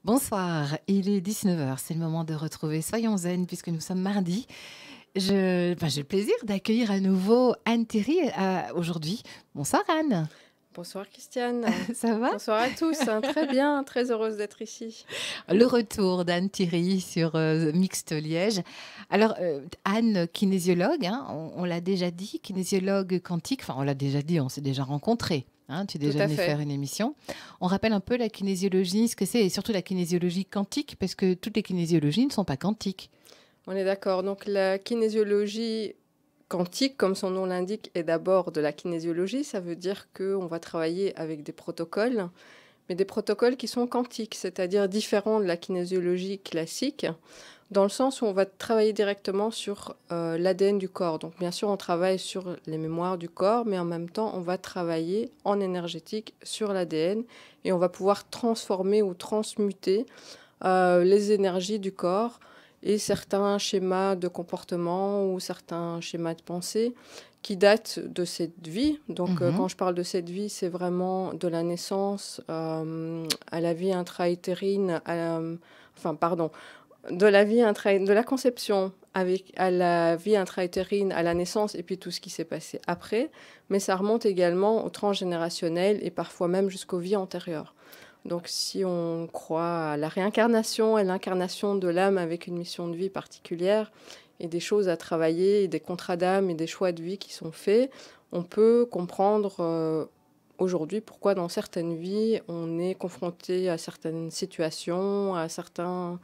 Bonsoir, il est 19 heures. C'est le moment de retrouver Soyons Zen puisque nous sommes mardi. J'ai le plaisir d'accueillir à nouveau Anne Thierry aujourd'hui. Bonsoir Anne, Bonsoir Christiane, ça va? bonsoir à tous, très bien, très heureuse d'être ici. Le retour d'Anne Thierry sur Mixte Liège. Alors Anne, kinésiologue, hein, on l'a déjà dit, kinésiologue quantique, enfin on l'a déjà dit, on s'est déjà rencontrés. Hein, tu es Tout déjà à venu fait, faire une émission. On rappelle un peu la kinésiologie, ce que c'est, et surtout la kinésiologie quantique, parce que toutes les kinésiologies ne sont pas quantiques. on est d'accord. Donc la kinésiologie quantique, comme son nom l'indique, est d'abord de la kinésiologie. Ça veut dire qu'on va travailler avec des protocoles, mais des protocoles qui sont quantiques, c'est-à-dire différents de la kinésiologie classique, dans le sens où on va travailler directement sur l'ADN du corps. Donc bien sûr, on travaille sur les mémoires du corps, mais en même temps, on va travailler en énergétique sur l'ADN et on va pouvoir transformer ou transmuter les énergies du corps et certains schémas de comportement ou certains schémas de pensée qui datent de cette vie. Donc Mhm. quand je parle de cette vie, c'est vraiment de la naissance à la vie intra-utérine, enfin pardon, de la conception à la vie intra-utérine, à la naissance et puis tout ce qui s'est passé après, mais ça remonte également au transgénérationnel et parfois même jusqu'aux vies antérieures. Donc si on croit à la réincarnation et l'incarnation de l'âme avec une mission de vie particulière et des choses à travailler et des contrats d'âme et des choix de vie qui sont faits, on peut comprendre aujourd'hui pourquoi dans certaines vies on est confronté à certaines situations, à certains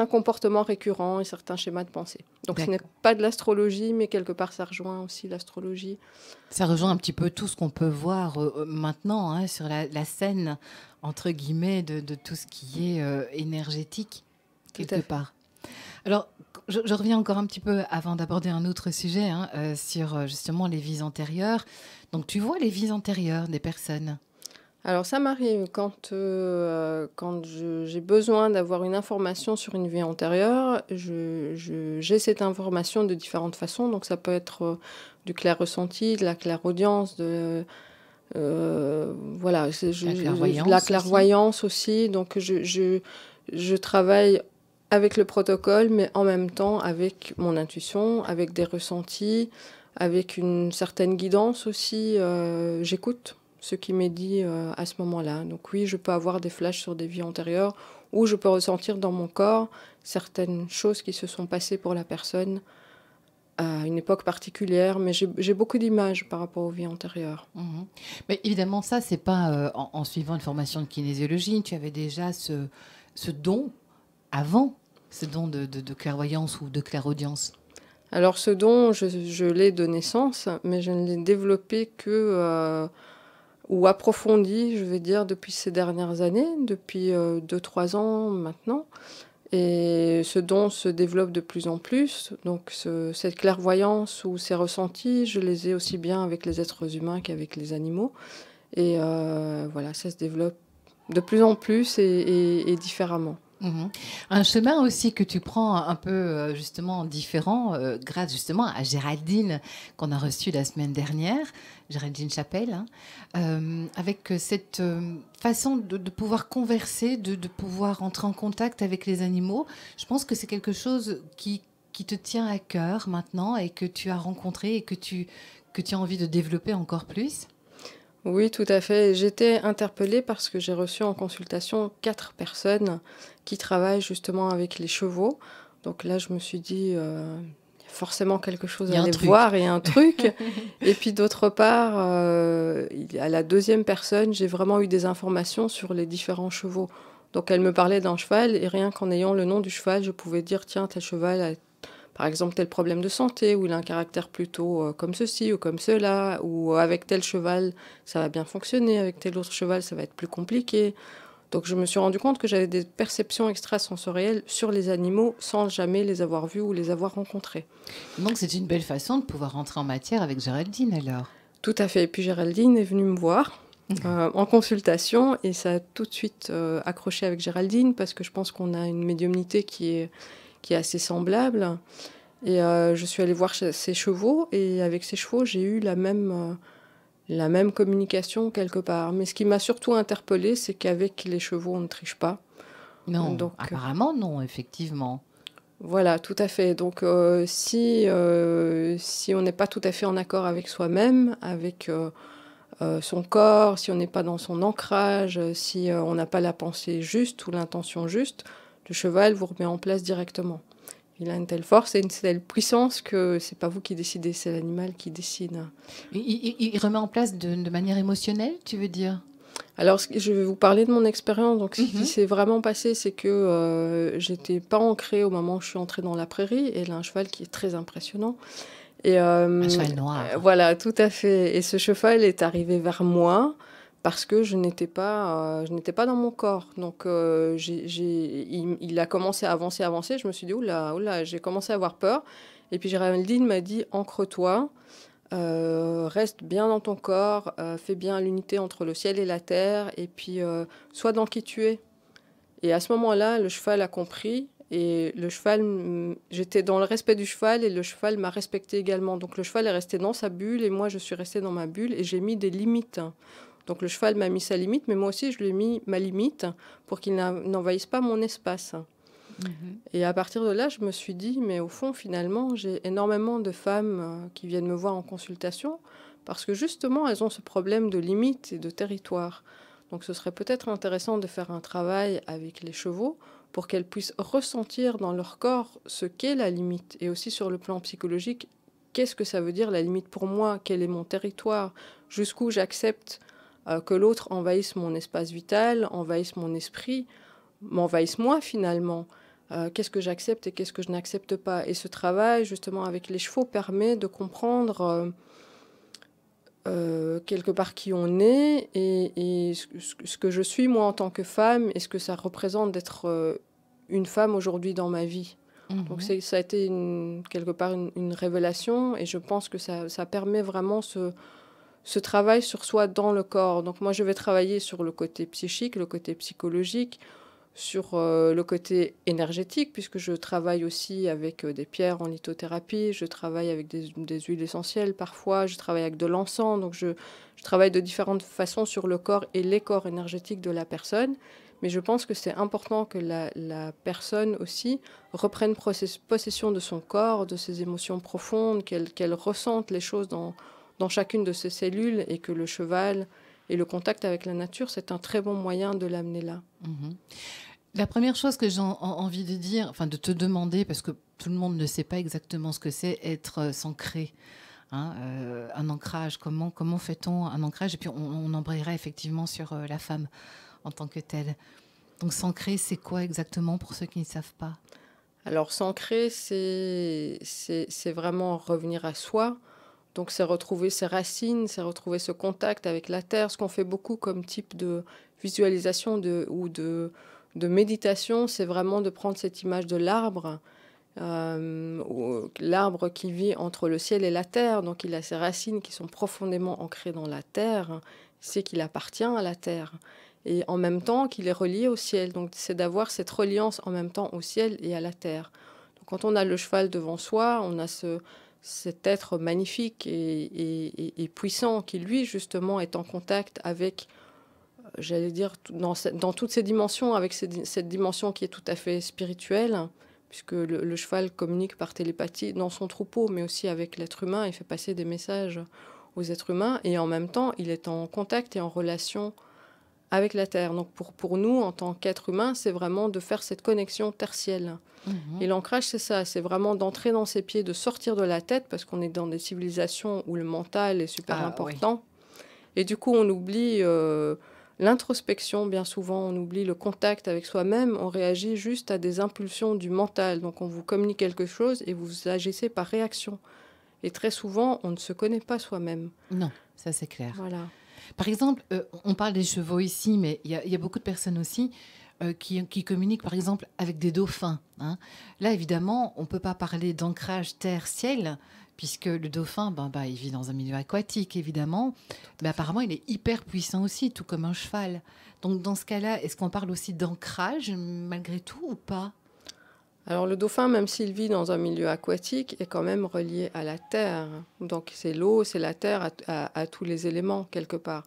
comportements récurrents et certains schémas de pensée. Donc ce n'est D'accord. pas de l'astrologie, mais quelque part ça rejoint aussi l'astrologie. Ça rejoint un petit peu tout ce qu'on peut voir maintenant, hein, sur la scène, entre guillemets, de tout ce qui est énergétique, Tout quelque à fait. part. Alors, je reviens encore un petit peu avant d'aborder un autre sujet, hein, sur justement les vies antérieures. Donc, tu vois les vies antérieures des personnes. Alors ça m'arrive quand j'ai besoin d'avoir une information sur une vie antérieure, j'ai cette information de différentes façons. Donc ça peut être du clair ressenti, de la clairaudience, voilà, La de la clairvoyance aussi. clairvoyance aussi. Donc je travaille avec le protocole, mais en même temps avec mon intuition, avec des ressentis, avec une certaine guidance aussi. J'écoute ce qui m'est dit à ce moment-là. Donc oui, je peux avoir des flashs sur des vies antérieures ou je peux ressentir dans mon corps certaines choses qui se sont passées pour la personne à une époque particulière, mais j'ai beaucoup d'images par rapport aux vies antérieures. Mhm. Mais évidemment, ça, c'est pas en suivant une formation de kinésiologie. Tu avais déjà ce don avant, ce don de clairvoyance ou de clairaudience. Alors ce don, je l'ai de naissance, mais je ne l'ai développé que, ou approfondi, je vais dire, depuis ces dernières années, depuis 2-3 ans maintenant. Et ce don se développe de plus en plus. Donc cette clairvoyance ou ces ressentis, je les ai aussi bien avec les êtres humains qu'avec les animaux. Et voilà, ça se développe de plus en plus et différemment. Mhm. Un chemin aussi que tu prends un peu justement différent grâce justement à Géraldine qu'on a reçue la semaine dernière, Géraldine Chapelle, hein, avec cette façon de pouvoir converser, de pouvoir entrer en contact avec les animaux. Je pense que c'est quelque chose qui te tient à cœur maintenant et que tu as rencontré et que tu as envie de développer encore plus. Oui, tout à fait. J'étais interpellée parce que j'ai reçu en consultation 4 personnes qui travaillent justement avec les chevaux. Donc là, je me suis dit, il y a forcément quelque chose Il y à a un aller truc. voir et un truc. Et puis d'autre part, à la deuxième personne, j'ai vraiment eu des informations sur les différents chevaux. Donc elle me parlait d'un cheval et rien qu'en ayant le nom du cheval, je pouvais dire, tiens, tel cheval a par exemple tel problème de santé, ou il a un caractère plutôt comme ceci ou comme cela, ou avec tel cheval ça va bien fonctionner, avec tel autre cheval ça va être plus compliqué. Donc je me suis rendu compte que j'avais des perceptions extrasensorielles sur les animaux sans jamais les avoir vus ou les avoir rencontrés. Donc c'est une belle façon de pouvoir rentrer en matière avec Géraldine alors. Tout à fait. Et puis Géraldine est venue me voir en consultation et ça a tout de suite accroché avec Géraldine parce que je pense qu'on a une médiumnité qui est assez semblable. Et je suis allée voir ses chevaux et avec ses chevaux, j'ai eu la même communication quelque part. Mais ce qui m'a surtout interpellée, c'est qu'avec les chevaux, on ne triche pas. Non, Donc, apparemment non, effectivement. voilà, tout à fait. Donc, si on n'est pas tout à fait en accord avec soi-même, avec son corps, si on n'est pas dans son ancrage, si on n'a pas la pensée juste ou l'intention juste, le cheval vous remet en place directement. Il a une telle force et une telle puissance que c'est pas vous qui décidez, c'est l'animal qui décide. Il remet en place de manière émotionnelle, tu veux dire? Alors, je vais vous parler de mon expérience. Donc, ce qui Mhm. s'est vraiment passé, c'est que j'étais pas ancrée au moment où je suis entrée dans la prairie. Et elle a un cheval qui est très impressionnant. Et Un cheval noir. voilà, tout à fait. Et ce cheval est arrivé vers moi parce que je n'étais pas dans mon corps. Donc, il a commencé à avancer, avancer. Je me suis dit, oula, oula, j'ai commencé à avoir peur. Et puis Géraldine m'a dit, ancre-toi. Reste bien dans ton corps, fais bien l'unité entre le ciel et la terre, et puis sois dans qui tu es. Et à ce moment-là, le cheval a compris, et le cheval, j'étais dans le respect du cheval, et le cheval m'a respecté également. Donc le cheval est resté dans sa bulle, et moi je suis restée dans ma bulle, et j'ai mis des limites. Donc le cheval m'a mis sa limite, mais moi aussi je lui ai mis ma limite pour qu'il n'envahisse pas mon espace. Mhm. Et à partir de là, je me suis dit, mais au fond, finalement, j'ai énormément de femmes qui viennent me voir en consultation parce que justement, elles ont ce problème de limite et de territoire. Donc ce serait peut-être intéressant de faire un travail avec les chevaux pour qu'elles puissent ressentir dans leur corps ce qu'est la limite. Et aussi sur le plan psychologique, qu'est-ce que ça veut dire la limite pour moi? Quel est mon territoire? Jusqu'où j'accepte que l'autre envahisse mon espace vital, envahisse mon esprit, m'envahisse moi finalement. Qu'est-ce que j'accepte et qu'est-ce que je n'accepte pas. Et ce travail, justement, avec les chevaux, permet de comprendre quelque part qui on est et ce que je suis, moi, en tant que femme, et ce que ça représente d'être une femme aujourd'hui dans ma vie. Donc Mhm. ça a été quelque part une révélation, et je pense que ça permet vraiment ce travail sur soi dans le corps. Donc moi, je vais travailler sur le côté psychique, le côté psychologique, sur le côté énergétique, puisque je travaille aussi avec des pierres en lithothérapie, je travaille avec des huiles essentielles parfois, je travaille avec de l'encens, donc je travaille de différentes façons sur le corps et les corps énergétiques de la personne. Mais je pense que c'est important que la personne aussi reprenne possession de son corps, de ses émotions profondes, qu'elle ressente les choses dans chacune de ses cellules, et que le cheval et le contact avec la nature, c'est un très bon moyen de l'amener là. Mhm. La première chose que j'ai envie de dire, enfin de te demander, parce que tout le monde ne sait pas exactement ce que c'est être s'ancrer, hein, un ancrage. Comment fait-on un ancrage? Et puis on embrayera effectivement sur la femme en tant que telle. Donc s'ancrer, c'est quoi exactement pour ceux qui ne savent pas? Alors, s'ancrer, c'est vraiment revenir à soi. Donc, c'est retrouver ses racines, c'est retrouver ce contact avec la terre. Ce qu'on fait beaucoup comme type de visualisation ou de méditation, c'est vraiment de prendre cette image de l'arbre, l'arbre qui vit entre le ciel et la terre. Donc, il a ses racines qui sont profondément ancrées dans la terre. C'est qu'il appartient à la terre. Et en même temps qu'il est relié au ciel. Donc, c'est d'avoir cette reliance en même temps au ciel et à la terre. Donc, quand on a le cheval devant soi, on a cet être magnifique et puissant qui, lui, justement, est en contact avec, j'allais dire, dans toutes ces dimensions, avec cette dimension qui est tout à fait spirituelle, puisque le cheval communique par télépathie dans son troupeau, mais aussi avec l'être humain. Il fait passer des messages aux êtres humains, et en même temps, il est en contact et en relation avec la Terre. Donc pour nous, en tant qu'être humain, c'est vraiment de faire cette connexion tertielle. Mhm. Et l'ancrage, c'est ça, c'est vraiment d'entrer dans ses pieds, de sortir de la tête, parce qu'on est dans des civilisations où le mental est super Ah oui. important. Et du coup, on oublie l'introspection, bien souvent, on oublie le contact avec soi-même, on réagit juste à des impulsions du mental. Donc on vous communique quelque chose et vous agissez par réaction. Et très souvent, on ne se connaît pas soi-même. Non, ça c'est clair. Voilà. Par exemple, on parle des chevaux ici, mais il y a beaucoup de personnes aussi qui communiquent, par exemple, avec des dauphins, hein. Là, évidemment, on ne peut pas parler d'ancrage terre-ciel, puisque le dauphin, il vit dans un milieu aquatique, évidemment, mais apparemment, il est hyper puissant aussi, tout comme un cheval. Donc, dans ce cas-là, est-ce qu'on parle aussi d'ancrage, malgré tout, ou pas? Alors le dauphin, même s'il vit dans un milieu aquatique, est quand même relié à la terre. Donc c'est l'eau, c'est la terre, à tous les éléments quelque part.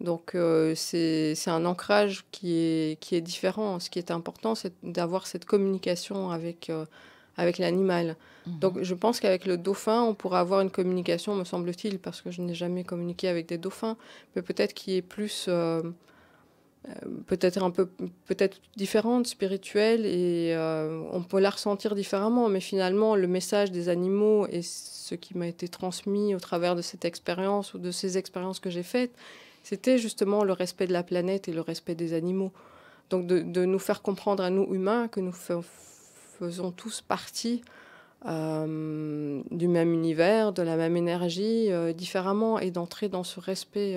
Donc, c'est un ancrage qui est différent. Ce qui est important, c'est d'avoir cette communication avec l'animal. Donc, je pense qu'avec le dauphin, on pourra avoir une communication, me semble-t-il, parce que je n'ai jamais communiqué avec des dauphins, mais peut-être qui est plus, peut-être un peu, peut-être différente, spirituelle, et on peut la ressentir différemment. Mais finalement, le message des animaux et ce qui m'a été transmis au travers de cette expérience ou de ces expériences que j'ai faites, c'était justement le respect de la planète et le respect des animaux. Donc, de nous faire comprendre à nous humains que nous faisons tous partie du même univers, de la même énergie, différemment, et d'entrer dans ce respect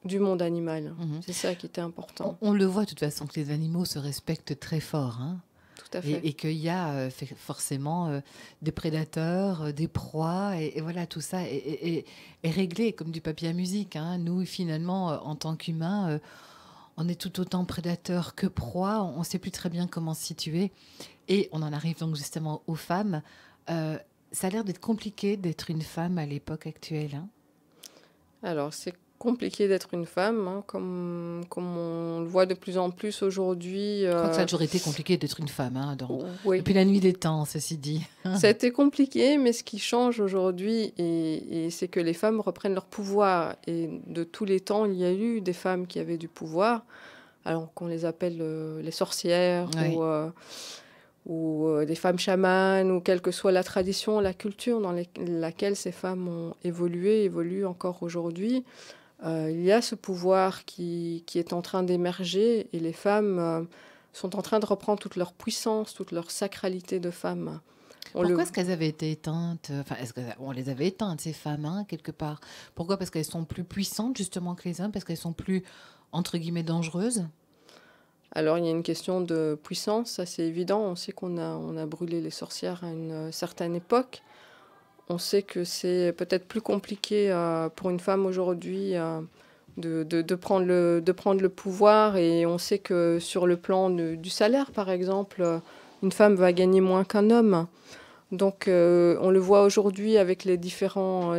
du monde animal. C'est ça qui était important. On le voit de toute façon que les animaux se respectent très fort, hein. Tout à fait. Et qu'il y a forcément des prédateurs, des proies, et voilà, tout ça est réglé comme du papier à musique, hein. Nous, finalement, en tant qu'humains, on est tout autant prédateurs que proies. On ne sait plus très bien comment se situer. Et on en arrive donc justement aux femmes. Ça a l'air d'être compliqué d'être une femme à l'époque actuelle, hein. Alors, c'est compliqué d'être une femme, hein, comme on le voit de plus en plus aujourd'hui. Je crois que ça a toujours été compliqué d'être une femme, hein, Oui. depuis la nuit des temps, ceci dit. Ça a été compliqué, mais ce qui change aujourd'hui, et c'est que les femmes reprennent leur pouvoir. Et de tous les temps, il y a eu des femmes qui avaient du pouvoir, alors qu'on les appelle les sorcières, Oui. ou des femmes chamanes, ou quelle que soit la tradition, la culture dans laquelle ces femmes ont évolué, évoluent encore aujourd'hui. Il y a ce pouvoir qui est en train d'émerger, et les femmes sont en train de reprendre toute leur puissance, toute leur sacralité de femme. Pourquoi est-ce qu'elles avaient été éteintes? Enfin, on les avait éteintes, ces femmes, hein, quelque part. Pourquoi? Parce qu'elles sont plus puissantes, justement, que les hommes? Parce qu'elles sont plus, entre guillemets, dangereuses? Alors, il y a une question de puissance, ça c'est évident. On sait qu'on a brûlé les sorcières à une certaine époque. On sait que c'est peut-être plus compliqué pour une femme aujourd'hui de prendre le pouvoir, et on sait que sur le plan du salaire, par exemple, une femme va gagner moins qu'un homme. Donc on le voit aujourd'hui avec les différents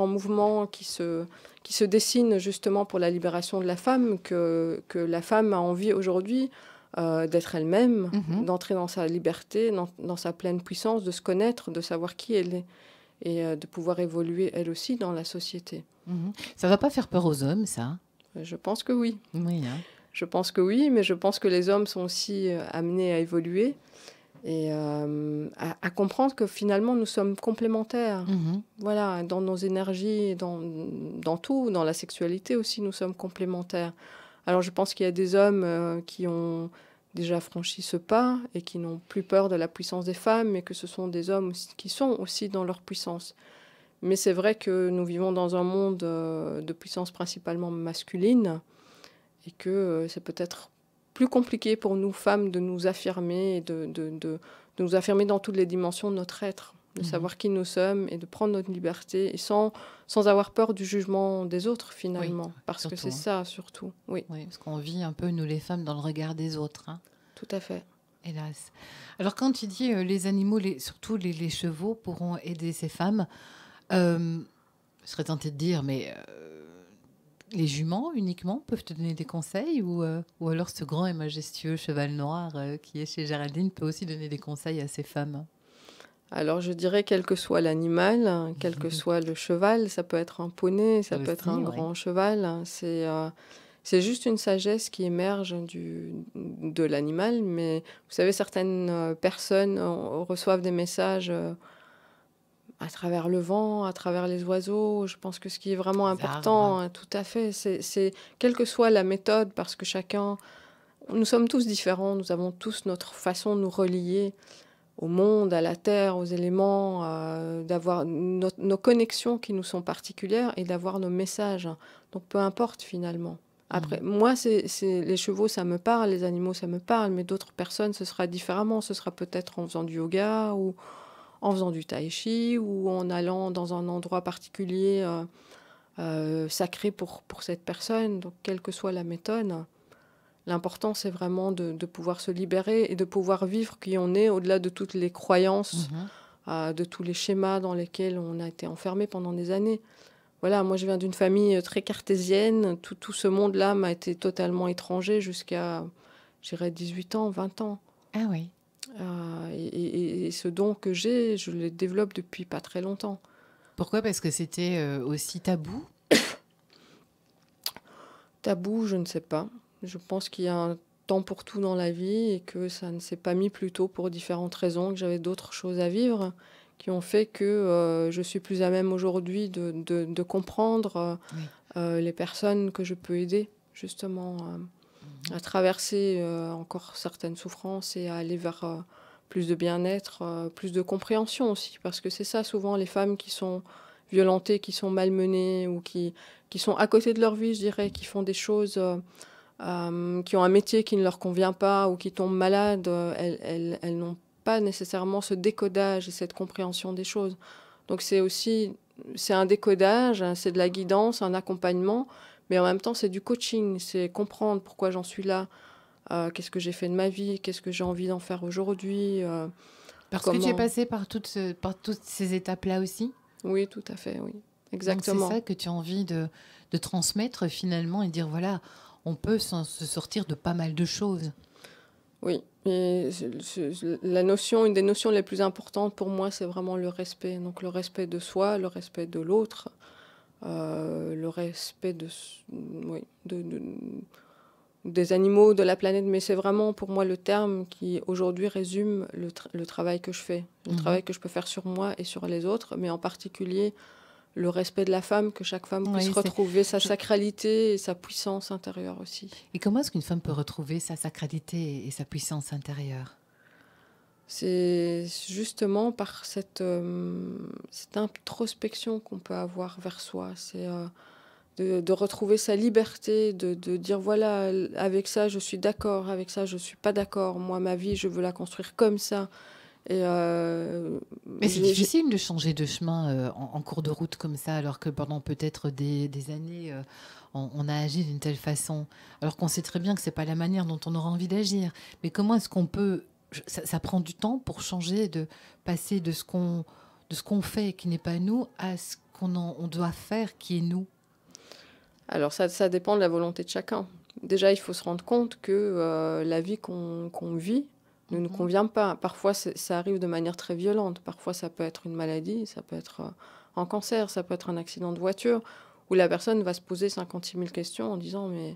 mouvements qui se dessinent justement pour la libération de la femme, que la femme a envie aujourd'hui d'être elle-même, d'entrer dans sa liberté, dans sa pleine puissance, de se connaître, de savoir qui elle est, et de pouvoir évoluer elle aussi dans la société. Ça va pas faire peur aux hommes, ça? Je pense que oui. Oui, hein. Je pense que oui, mais je pense que les hommes sont aussi amenés à évoluer et à comprendre que finalement nous sommes complémentaires. Voilà, dans nos énergies, dans tout, dans la sexualité aussi, nous sommes complémentaires. Alors je pense qu'il y a des hommes qui ont déjà franchi ce pas et qui n'ont plus peur de la puissance des femmes, mais que ce sont des hommes qui sont aussi dans leur puissance. Mais c'est vrai que nous vivons dans un monde de puissance principalement masculine, et que c'est peut-être plus compliqué pour nous, femmes, de nous affirmer, et de nous affirmer dans toutes les dimensions de notre être, de savoir qui nous sommes et de prendre notre liberté, et sans avoir peur du jugement des autres, finalement. Oui, parce surtout, que c'est ça, surtout. Oui, parce qu'on vit un peu, nous les femmes, dans le regard des autres, hein. Tout à fait. Hélas. Alors quand tu dis les animaux, surtout les chevaux, pourront aider ces femmes, je serais tentée de dire, mais les juments uniquement peuvent te donner des conseils, ou alors ce grand et majestueux cheval noir qui est chez Géraldine peut aussi donner des conseils à ces femmes? Alors je dirais, quel que soit l'animal, quel que soit le cheval, ça peut être un poney, ça peut être un grand cheval, c'est juste une sagesse qui émerge de l'animal. Mais vous savez, certaines personnes reçoivent des messages à travers le vent, à travers les oiseaux. Je pense que ce qui est vraiment important, tout à fait, c'est quelle que soit la méthode, parce que nous sommes tous différents, nous avons tous notre façon de nous relier au monde, à la terre, aux éléments, d'avoir nos connexions qui nous sont particulières, et d'avoir nos messages. Donc peu importe finalement. Après, moi, les chevaux, ça me parle, les animaux, ça me parle, mais d'autres personnes, ce sera différemment. Ce sera peut-être en faisant du yoga, ou en faisant du tai chi, ou en allant dans un endroit particulier sacré pour cette personne. Donc, quelle que soit la méthode, l'important, c'est vraiment de pouvoir se libérer et de pouvoir vivre qui on est, au-delà de toutes les croyances, de tous les schémas dans lesquels on a été enfermé pendant des années. voilà, moi je viens d'une famille très cartésienne. Tout ce monde-là m'a été totalement étranger jusqu'à, je dirais, 18 ans, 20 ans. Ah oui. Et ce don que j'ai, je le développe depuis pas très longtemps. Pourquoi? Parce que c'était aussi tabou? Tabou, je ne sais pas. Je pense qu'il y a un temps pour tout dans la vie et que ça ne s'est pas mis plus tôt pour différentes raisons, que j'avais d'autres choses à vivre qui ont fait que je suis plus à même aujourd'hui de comprendre Oui. les personnes que je peux aider, justement, Mhm. à traverser encore certaines souffrances et à aller vers plus de bien-être, plus de compréhension aussi. Parce que c'est ça, souvent, les femmes qui sont violentées, qui sont malmenées ou qui sont à côté de leur vie, je dirais, qui font des choses, qui ont un métier qui ne leur convient pas ou qui tombent malades, elles n'ont pas nécessairement ce décodage et cette compréhension des choses. Donc c'est aussi, c'est un décodage, hein, c'est de la guidance, un accompagnement, mais en même temps c'est du coaching, c'est comprendre pourquoi j'en suis là, qu'est-ce que j'ai fait de ma vie, qu'est-ce que j'ai envie d'en faire aujourd'hui, Parce que tu es comment... passé par toutes ces étapes-là aussi. Oui, tout à fait, oui, Donc c'est exactement. ça que tu as envie de transmettre finalement et dire, voilà, on peut se sortir de pas mal de choses. Oui, et la notion, une des notions les plus importantes pour moi, c'est vraiment le respect. Donc le respect de soi, le respect de l'autre, le respect oui, des animaux, de la planète. Mais c'est vraiment pour moi le terme qui aujourd'hui résume le travail que je fais, le Mhm. travail que je peux faire sur moi et sur les autres, mais en particulier le respect de la femme, que chaque femme puisse Oui, retrouver sa je- sacralité et sa puissance intérieure aussi. Et comment est-ce qu'une femme peut retrouver sa sacralité et sa puissance intérieure? C'est justement par cette introspection qu'on peut avoir vers soi. C'est de retrouver sa liberté, de dire voilà, avec ça je suis d'accord, avec ça je suis pas d'accord. Moi, ma vie, je veux la construire comme ça. Et Mais c'est j'ai- difficile de changer de chemin en cours de route comme ça, alors que pendant peut-être des années, on a agi d'une telle façon, alors qu'on sait très bien que c'est pas la manière dont on aura envie d'agir. Mais comment est-ce qu'on peut... ça prend du temps pour changer, de passer de ce qu'on fait qui n'est pas nous à ce on doit faire qui est nous. alors ça dépend de la volonté de chacun. Déjà, il faut se rendre compte que la vie qu'on vit ne nous Mhm. convient pas. Parfois, ça arrive de manière très violente. Parfois, ça peut être une maladie, ça peut être un cancer, ça peut être un accident de voiture, où la personne va se poser 56 000 questions en disant, mais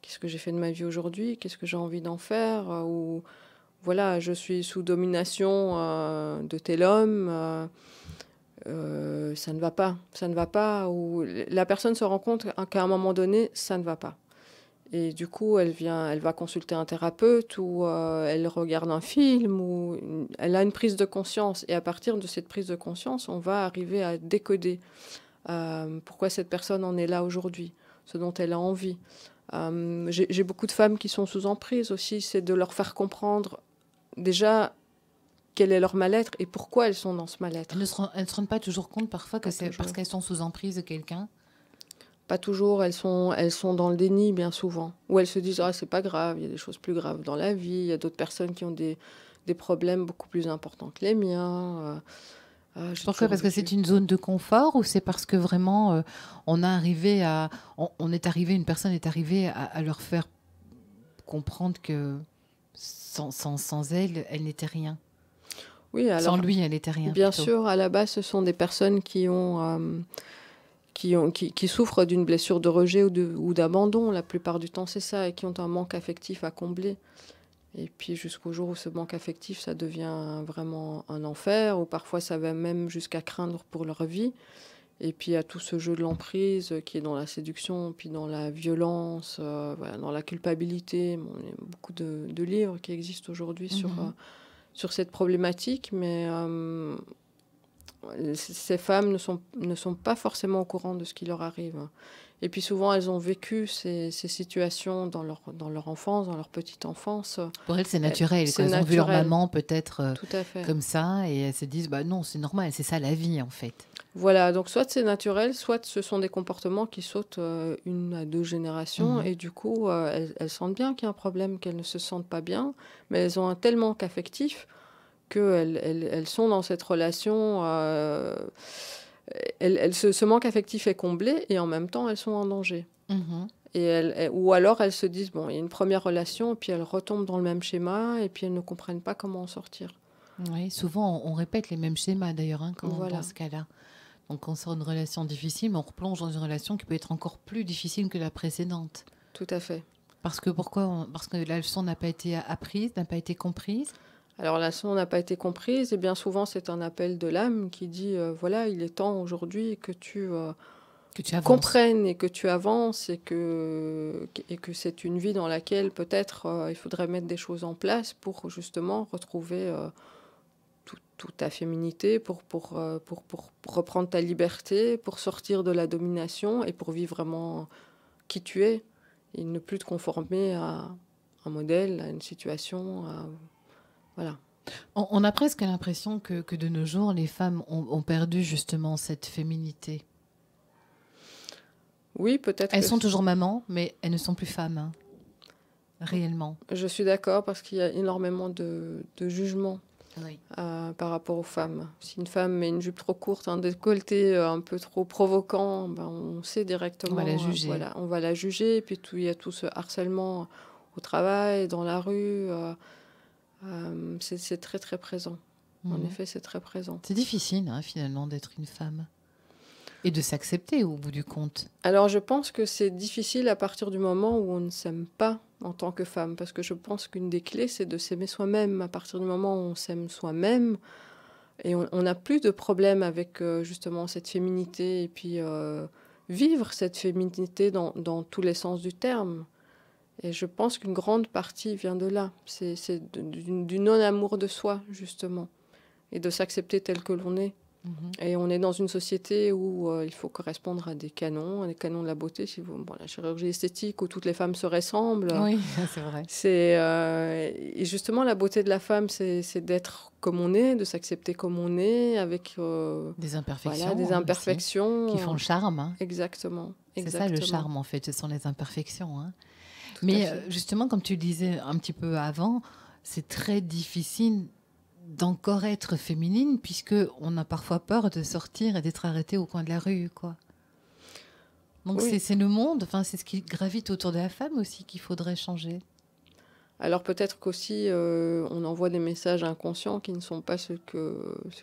qu'est-ce que j'ai fait de ma vie aujourd'hui? Qu'est-ce que j'ai envie d'en faire? Ou voilà, je suis sous domination de tel homme. Ça ne va pas, ça ne va pas, ou la personne se rend compte qu'à un moment donné, ça ne va pas. Et du coup, elle va consulter un thérapeute ou elle regarde un film ou elle a une prise de conscience. Et à partir de cette prise de conscience, on va arriver à décoder pourquoi cette personne en est là aujourd'hui, ce dont elle a envie. J'ai beaucoup de femmes qui sont sous emprise aussi, c'est de leur faire comprendre déjà quel est leur mal-être et pourquoi elles sont dans ce mal-être. Elles ne se rendent pas toujours compte parfois que Pas c'est parce toujours. qu'elles sont sous emprise de quelqu'un. Pas toujours, elles sont dans le déni bien souvent. Ou elles se disent, ah, c'est pas grave, il y a des choses plus graves dans la vie, il y a d'autres personnes qui ont des problèmes beaucoup plus importants que les miens. J'ai Pourquoi? toujours Parce que vécu. c'est une zone de confort ou c'est parce que vraiment on a arrivé on est arrivé, une personne est arrivée à leur faire comprendre que sans elle, elle n'était rien. Oui, Sans alors, lui, elle n'était rien bien plutôt. sûr, à la base, ce sont des personnes qui souffrent d'une blessure de rejet ou d'abandon. La plupart du temps, c'est ça, et qui ont un manque affectif à combler. Et puis jusqu'au jour où ce manque affectif, ça devient vraiment un enfer, ou parfois ça va même jusqu'à craindre pour leur vie. Et puis il y a tout ce jeu de l'emprise qui est dans la séduction, puis dans la violence, voilà, dans la culpabilité. Bon, il y a beaucoup de livres qui existent aujourd'hui Mhm. sur cette problématique, mais ces femmes ne sont pas forcément au courant de ce qui leur arrive. Et puis souvent, elles ont vécu ces situations dans leur enfance, dans leur petite enfance. Pour elles, c'est naturel. Quand C'est elles ont vu leur naturel, maman peut-être tout à fait. comme ça et elles se disent, bah non, c'est normal, c'est ça la vie en fait. Voilà, donc soit c'est naturel, soit ce sont des comportements qui sautent une à deux générations, Mhm. et du coup, elles sentent bien qu'il y a un problème, qu'elles ne se sentent pas bien, mais elles ont un tel manque affectif qu'elles elles sont dans cette relation ce manque affectif est comblé et en même temps, elles sont en danger. Mhm. Ou alors, elles se disent, bon, il y a une première relation, et puis elles retombent dans le même schéma, et puis elles ne comprennent pas comment en sortir. Oui, souvent on répète les mêmes schémas d'ailleurs Voilà, dans ce cas-là. Donc on sort d'une relation difficile, mais on replonge dans une relation qui peut être encore plus difficile que la précédente. tout à fait. Parce que pourquoi? Parce que la leçon n'a pas été apprise, n'a pas été comprise. Alors, la leçon n'a pas été comprise, et bien souvent, c'est un appel de l'âme qui dit, voilà, il est temps aujourd'hui que tu Que tu avances. comprennes et que tu avances, et que c'est une vie dans laquelle peut-être il faudrait mettre des choses en place pour justement retrouver toute ta féminité, pour reprendre ta liberté, pour sortir de la domination et pour vivre vraiment qui tu es, et ne plus te conformer à un modèle, à une situation. Voilà. On a presque l'impression que de nos jours, les femmes ont perdu justement cette féminité. Oui, peut-être Elles que sont toujours mamans, mais elles ne sont plus femmes, hein, réellement. je suis d'accord, parce qu'il y a énormément de jugements Oui. par rapport aux femmes. Si une femme met une jupe trop courte, un décolleté un peu trop provoquant, ben, on sait directement. On va la juger. Voilà, on va la juger. Et puis il y a tout ce harcèlement au travail, dans la rue. C'est très très présent. En Mhm. effet, c'est très présent. C'est difficile, hein, finalement, d'être une femme. Et de s'accepter au bout du compte. Alors je pense que c'est difficile à partir du moment où on ne s'aime pas en tant que femme, parce que je pense qu'une des clés, c'est de s'aimer soi-même. À partir du moment où on s'aime soi-même, et on n'a plus de problème avec justement cette féminité, et puis vivre cette féminité dans tous les sens du terme. Et je pense qu'une grande partie vient de là. C'est du non-amour de soi, justement, et de s'accepter tel que l'on est. Mhm. Et on est dans une société où il faut correspondre à des canons de la beauté, bon, la chirurgie esthétique, où toutes les femmes se ressemblent. Oui, c'est vrai. Et justement, la beauté de la femme, c'est d'être comme on est, de s'accepter comme on est, avec Des imperfections. voilà, des Aussi, imperfections. qui font le charme. Hein. Exactement. C'est ça le Exactement. charme, en fait, ce sont les imperfections. Hein. Tout à Mais fait. justement, comme tu le disais un petit peu avant, c'est très difficile d'encore être féminine, puisque on a parfois peur de sortir et d'être arrêtée au coin de la rue, quoi. Donc Oui. c'est le monde, enfin c'est ce qui gravite autour de la femme aussi qu'il faudrait changer. Alors peut-être qu'aussi on envoie des messages inconscients qui ne sont pas ce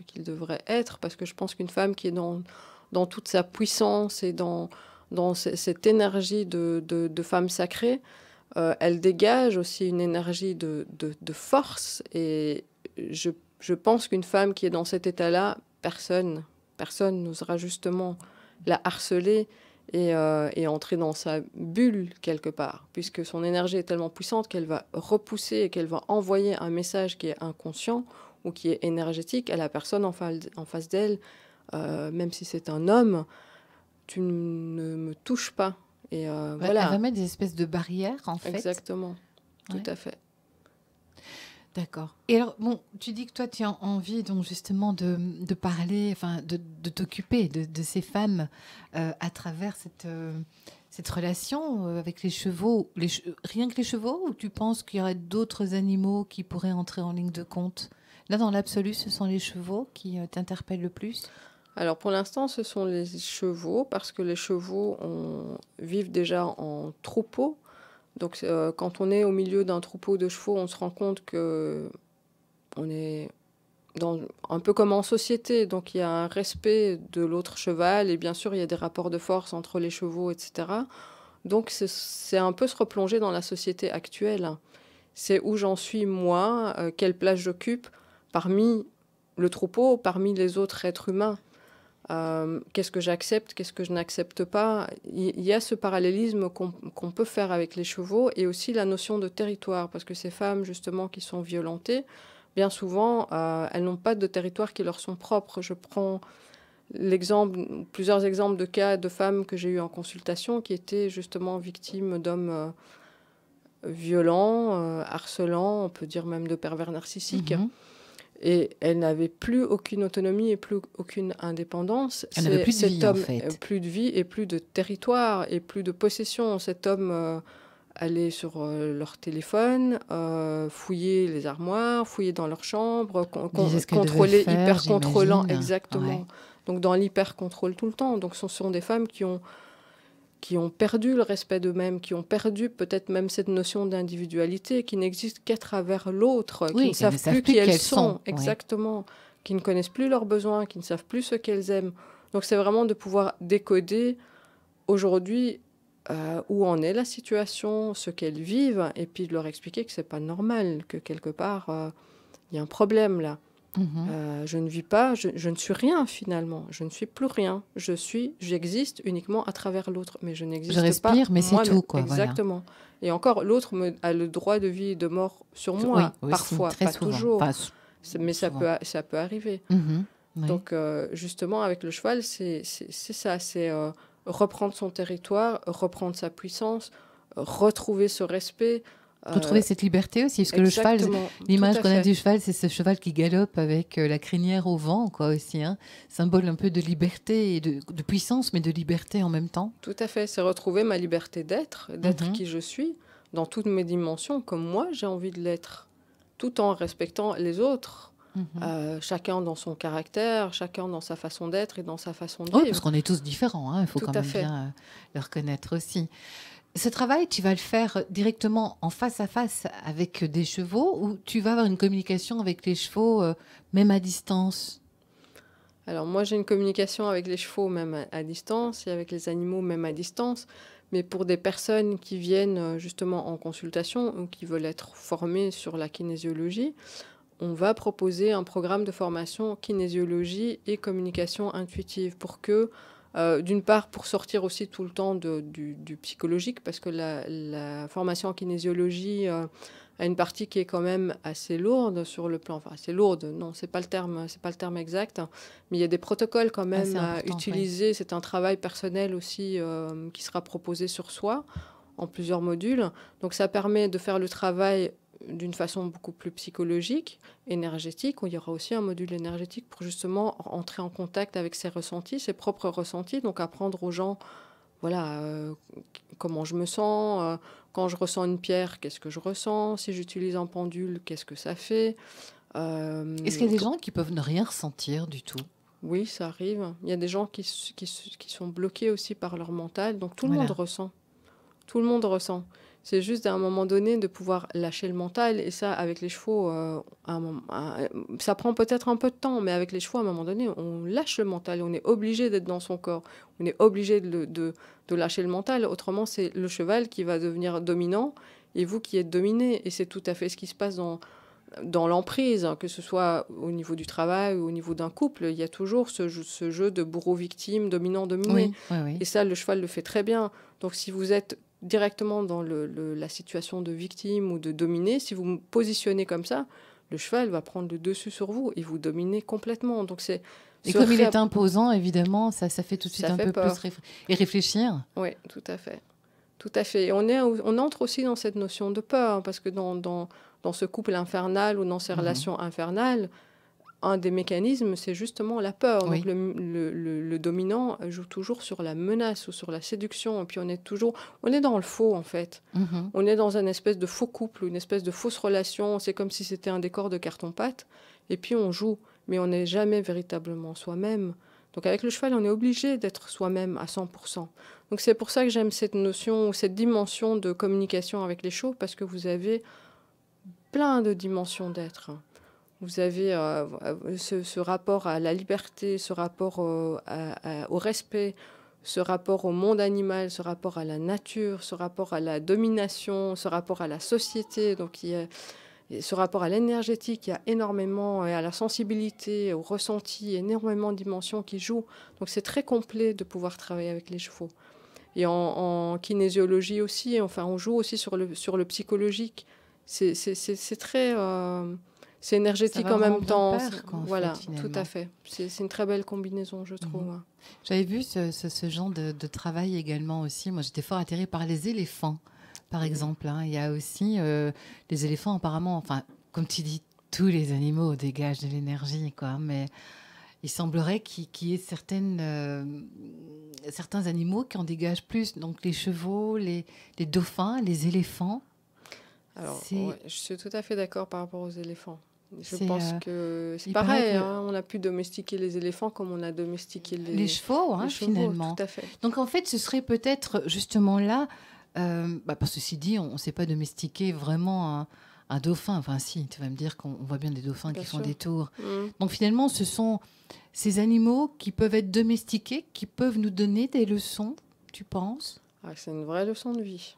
qu'ils devraient être, parce que je pense qu'une femme qui est dans toute sa puissance et dans cette énergie de femme sacrée, elle dégage aussi une énergie de force. Et je pense qu'une femme qui est dans cet état-là, personne n'osera justement la harceler et entrer dans sa bulle quelque part, puisque son énergie est tellement puissante qu'elle va repousser et qu'elle va envoyer un message qui est inconscient ou qui est énergétique à la personne en face d'elle, même si c'est un homme, tu ne me touches pas. Et voilà. Elle va mettre des espèces de barrières, en fait. Exactement, tout Ouais. à fait. D'accord. Et alors, bon, tu dis que toi, tu as envie, donc, justement, de parler, enfin, de t'occuper de ces femmes à travers cette relation avec les chevaux. Rien que les chevaux, ou tu penses qu'il y aurait d'autres animaux qui pourraient entrer en ligne de compte? Là, dans l'absolu, ce sont les chevaux qui t'interpellent le plus? Alors pour l'instant, ce sont les chevaux, parce que les chevaux vivent déjà en troupeau. Donc quand on est au milieu d'un troupeau de chevaux, on se rend compte que on est un peu comme en société. Donc il y a un respect de l'autre cheval, et bien sûr il y a des rapports de force entre les chevaux, etc. Donc c'est un peu se replonger dans la société actuelle. C'est où j'en suis moi, quelle place j'occupe parmi le troupeau, parmi les autres êtres humains. Qu'est-ce que j'accepte, qu'est-ce que je n'accepte pas. Il y a ce parallélisme qu'on peut faire avec les chevaux, et aussi la notion de territoire, parce que ces femmes justement qui sont violentées, bien souvent elles n'ont pas de territoire qui leur sont propres. Je prends plusieurs exemples de cas de femmes que j'ai eues en consultation qui étaient justement victimes d'hommes violents, harcelants, on peut dire même de pervers narcissiques. Mhm. Et elle n'avait plus aucune autonomie et plus aucune indépendance. Elle n'avait plus de vie, en fait. Plus de vie et plus de territoire et plus de possession. Cet homme allait sur leur téléphone, fouiller les armoires, fouiller dans leur chambre, Disait ce qu'elle devait contrôler, faire, hyper contrôlant, j'imagine. exactement. Ouais. donc dans l'hyper-contrôle tout le temps. Donc ce sont des femmes qui ont perdu le respect d'eux-mêmes, qui ont perdu peut-être même cette notion d'individualité, qui n'existe qu'à travers l'autre, qui Oui, ne savent plus qui elles sont, oui. exactement, qui ne connaissent plus leurs besoins, qui ne savent plus ce qu'elles aiment. Donc c'est vraiment de pouvoir décoder aujourd'hui où en est la situation, ce qu'elles vivent, et puis de leur expliquer que c'est pas normal, que quelque part il y a un problème là. Je ne vis pas, je ne suis rien finalement, je ne suis plus rien. J'existe uniquement à travers l'autre, mais je n'existe pas. Je respire, mais c'est tout, quoi. Exactement. Voilà. Et encore, l'autre a le droit de vie et de mort sur moi, oui, parfois, aussi, très pas souvent. toujours, enfin, mais souvent. ça peut arriver. Oui. Donc justement, avec le cheval, c'est ça, c'est reprendre son territoire, reprendre sa puissance, retrouver ce respect. Retrouver cette liberté aussi, parce que le cheval, l'image qu'on a du cheval, c'est ce cheval qui galope avec la crinière au vent, quoi, aussi, hein. Symbole un peu de liberté et de puissance, mais de liberté en même temps. Tout à fait, c'est retrouver ma liberté d'être qui je suis, dans toutes mes dimensions, comme moi j'ai envie de l'être, tout en respectant les autres. Chacun dans son caractère, chacun dans sa façon d'être et dans sa façon de vivre. Oui, parce qu'on est tous différents, hein, il faut quand même bien le reconnaître aussi. Ce travail, tu vas le faire directement en face à face avec des chevaux ou tu vas avoir une communication avec les chevaux, même à distance? Alors moi, j'ai une communication avec les chevaux même à distance et avec les animaux même à distance. Mais pour des personnes qui viennent justement en consultation ou qui veulent être formées sur la kinésiologie, on va proposer un programme de formation kinésiologie et communication intuitive pour que d'une part, pour sortir aussi tout le temps du psychologique, parce que la formation en kinésiologie a une partie qui est quand même assez lourde sur le plan. Enfin, assez lourde, non, c'est pas le terme exact, mais il y a des protocoles quand même à utiliser. Oui. C'est un travail personnel aussi qui sera proposé sur soi en plusieurs modules. Donc, ça permet de faire le travail d'une façon beaucoup plus psychologique, énergétique, où il y aura aussi un module énergétique pour justement entrer en contact avec ses ressentis, ses propres ressentis, donc apprendre aux gens, voilà, comment je me sens, quand je ressens une pierre, qu'est-ce que je ressens, si j'utilise un pendule, qu'est-ce que ça fait. Est-ce qu'il y a des gens qui peuvent ne rien ressentir du tout? Oui, ça arrive. Il y a des gens qui sont bloqués aussi par leur mental, donc tout le monde ressent. Tout le monde ressent. C'est juste à un moment donné de pouvoir lâcher le mental. Et ça, avec les chevaux, ça prend peut-être un peu de temps, mais avec les chevaux, à un moment donné, on lâche le mental. On est obligé d'être dans son corps. On est obligé de lâcher le mental. Autrement, c'est le cheval qui va devenir dominant et vous qui êtes dominé. Et c'est tout à fait ce qui se passe dans l'emprise, que ce soit au niveau du travail ou au niveau d'un couple. Il y a toujours ce jeu de bourreau-victime, dominant-dominé. Oui. Et ça, le cheval le fait très bien. Donc, si vous êtes directement dans la situation de victime ou de dominé, si vous me positionnez comme ça, le cheval va prendre le dessus sur vous et vous dominer complètement. Donc c'est et comme il est imposant, évidemment, ça fait tout de suite un peu peur. Plus et réfléchir. Oui, tout à fait. Tout à fait. Et on entre aussi dans cette notion de peur, parce que dans ce couple infernal ou dans ces relations infernales, un des mécanismes, c'est justement la peur. Oui. Donc le dominant joue toujours sur la menace ou sur la séduction. Et puis on est dans le faux, en fait. On est dans une espèce de faux couple, une espèce de fausse relation. C'est comme si c'était un décor de carton-pâte. Et puis on joue, mais on n'est jamais véritablement soi-même. Donc avec le cheval, on est obligé d'être soi-même à 100%. Donc c'est pour ça que j'aime cette notion ou cette dimension de communication avec les chevaux, parce que vous avez plein de dimensions d'être. Vous avez ce rapport à la liberté, ce rapport au respect, ce rapport au monde animal, ce rapport à la nature, ce rapport à la domination, ce rapport à la société. Donc, ce rapport à l'énergétique, il y a énormément, et à la sensibilité, au ressenti, énormément de dimensions qui jouent. Donc, c'est très complet de pouvoir travailler avec les chevaux. Et en kinésiologie aussi, enfin, on joue aussi sur le psychologique. C'est très... c'est énergétique en même temps. Voilà, tout à fait. C'est une très belle combinaison, je trouve. J'avais vu ce genre de travail également aussi. Moi, j'étais fort attirée par les éléphants, par exemple. Hein. Il y a aussi les éléphants, apparemment, enfin, comme tu dis, tous les animaux dégagent de l'énergie, quoi. Mais il semblerait qu'il y ait certains animaux qui en dégagent plus. Donc, les chevaux, les dauphins, les éléphants. Alors, ouais, je suis tout à fait d'accord par rapport aux éléphants. Je C'est, pense que c'est il paraît pareil, que hein, on a pu domestiquer les éléphants comme on a domestiqué les chevaux, les hein, chevaux, finalement. tout à fait. Donc en fait, ce serait peut-être justement là, parce que ceci dit, on ne sait pas domestiquer vraiment un dauphin. Enfin si, tu vas me dire qu'on voit bien des dauphins Bien qui font sûr. des tours. Mm. Donc finalement, ce sont ces animaux qui peuvent être domestiqués, qui peuvent nous donner des leçons, tu penses? Ah, c'est une vraie leçon de vie.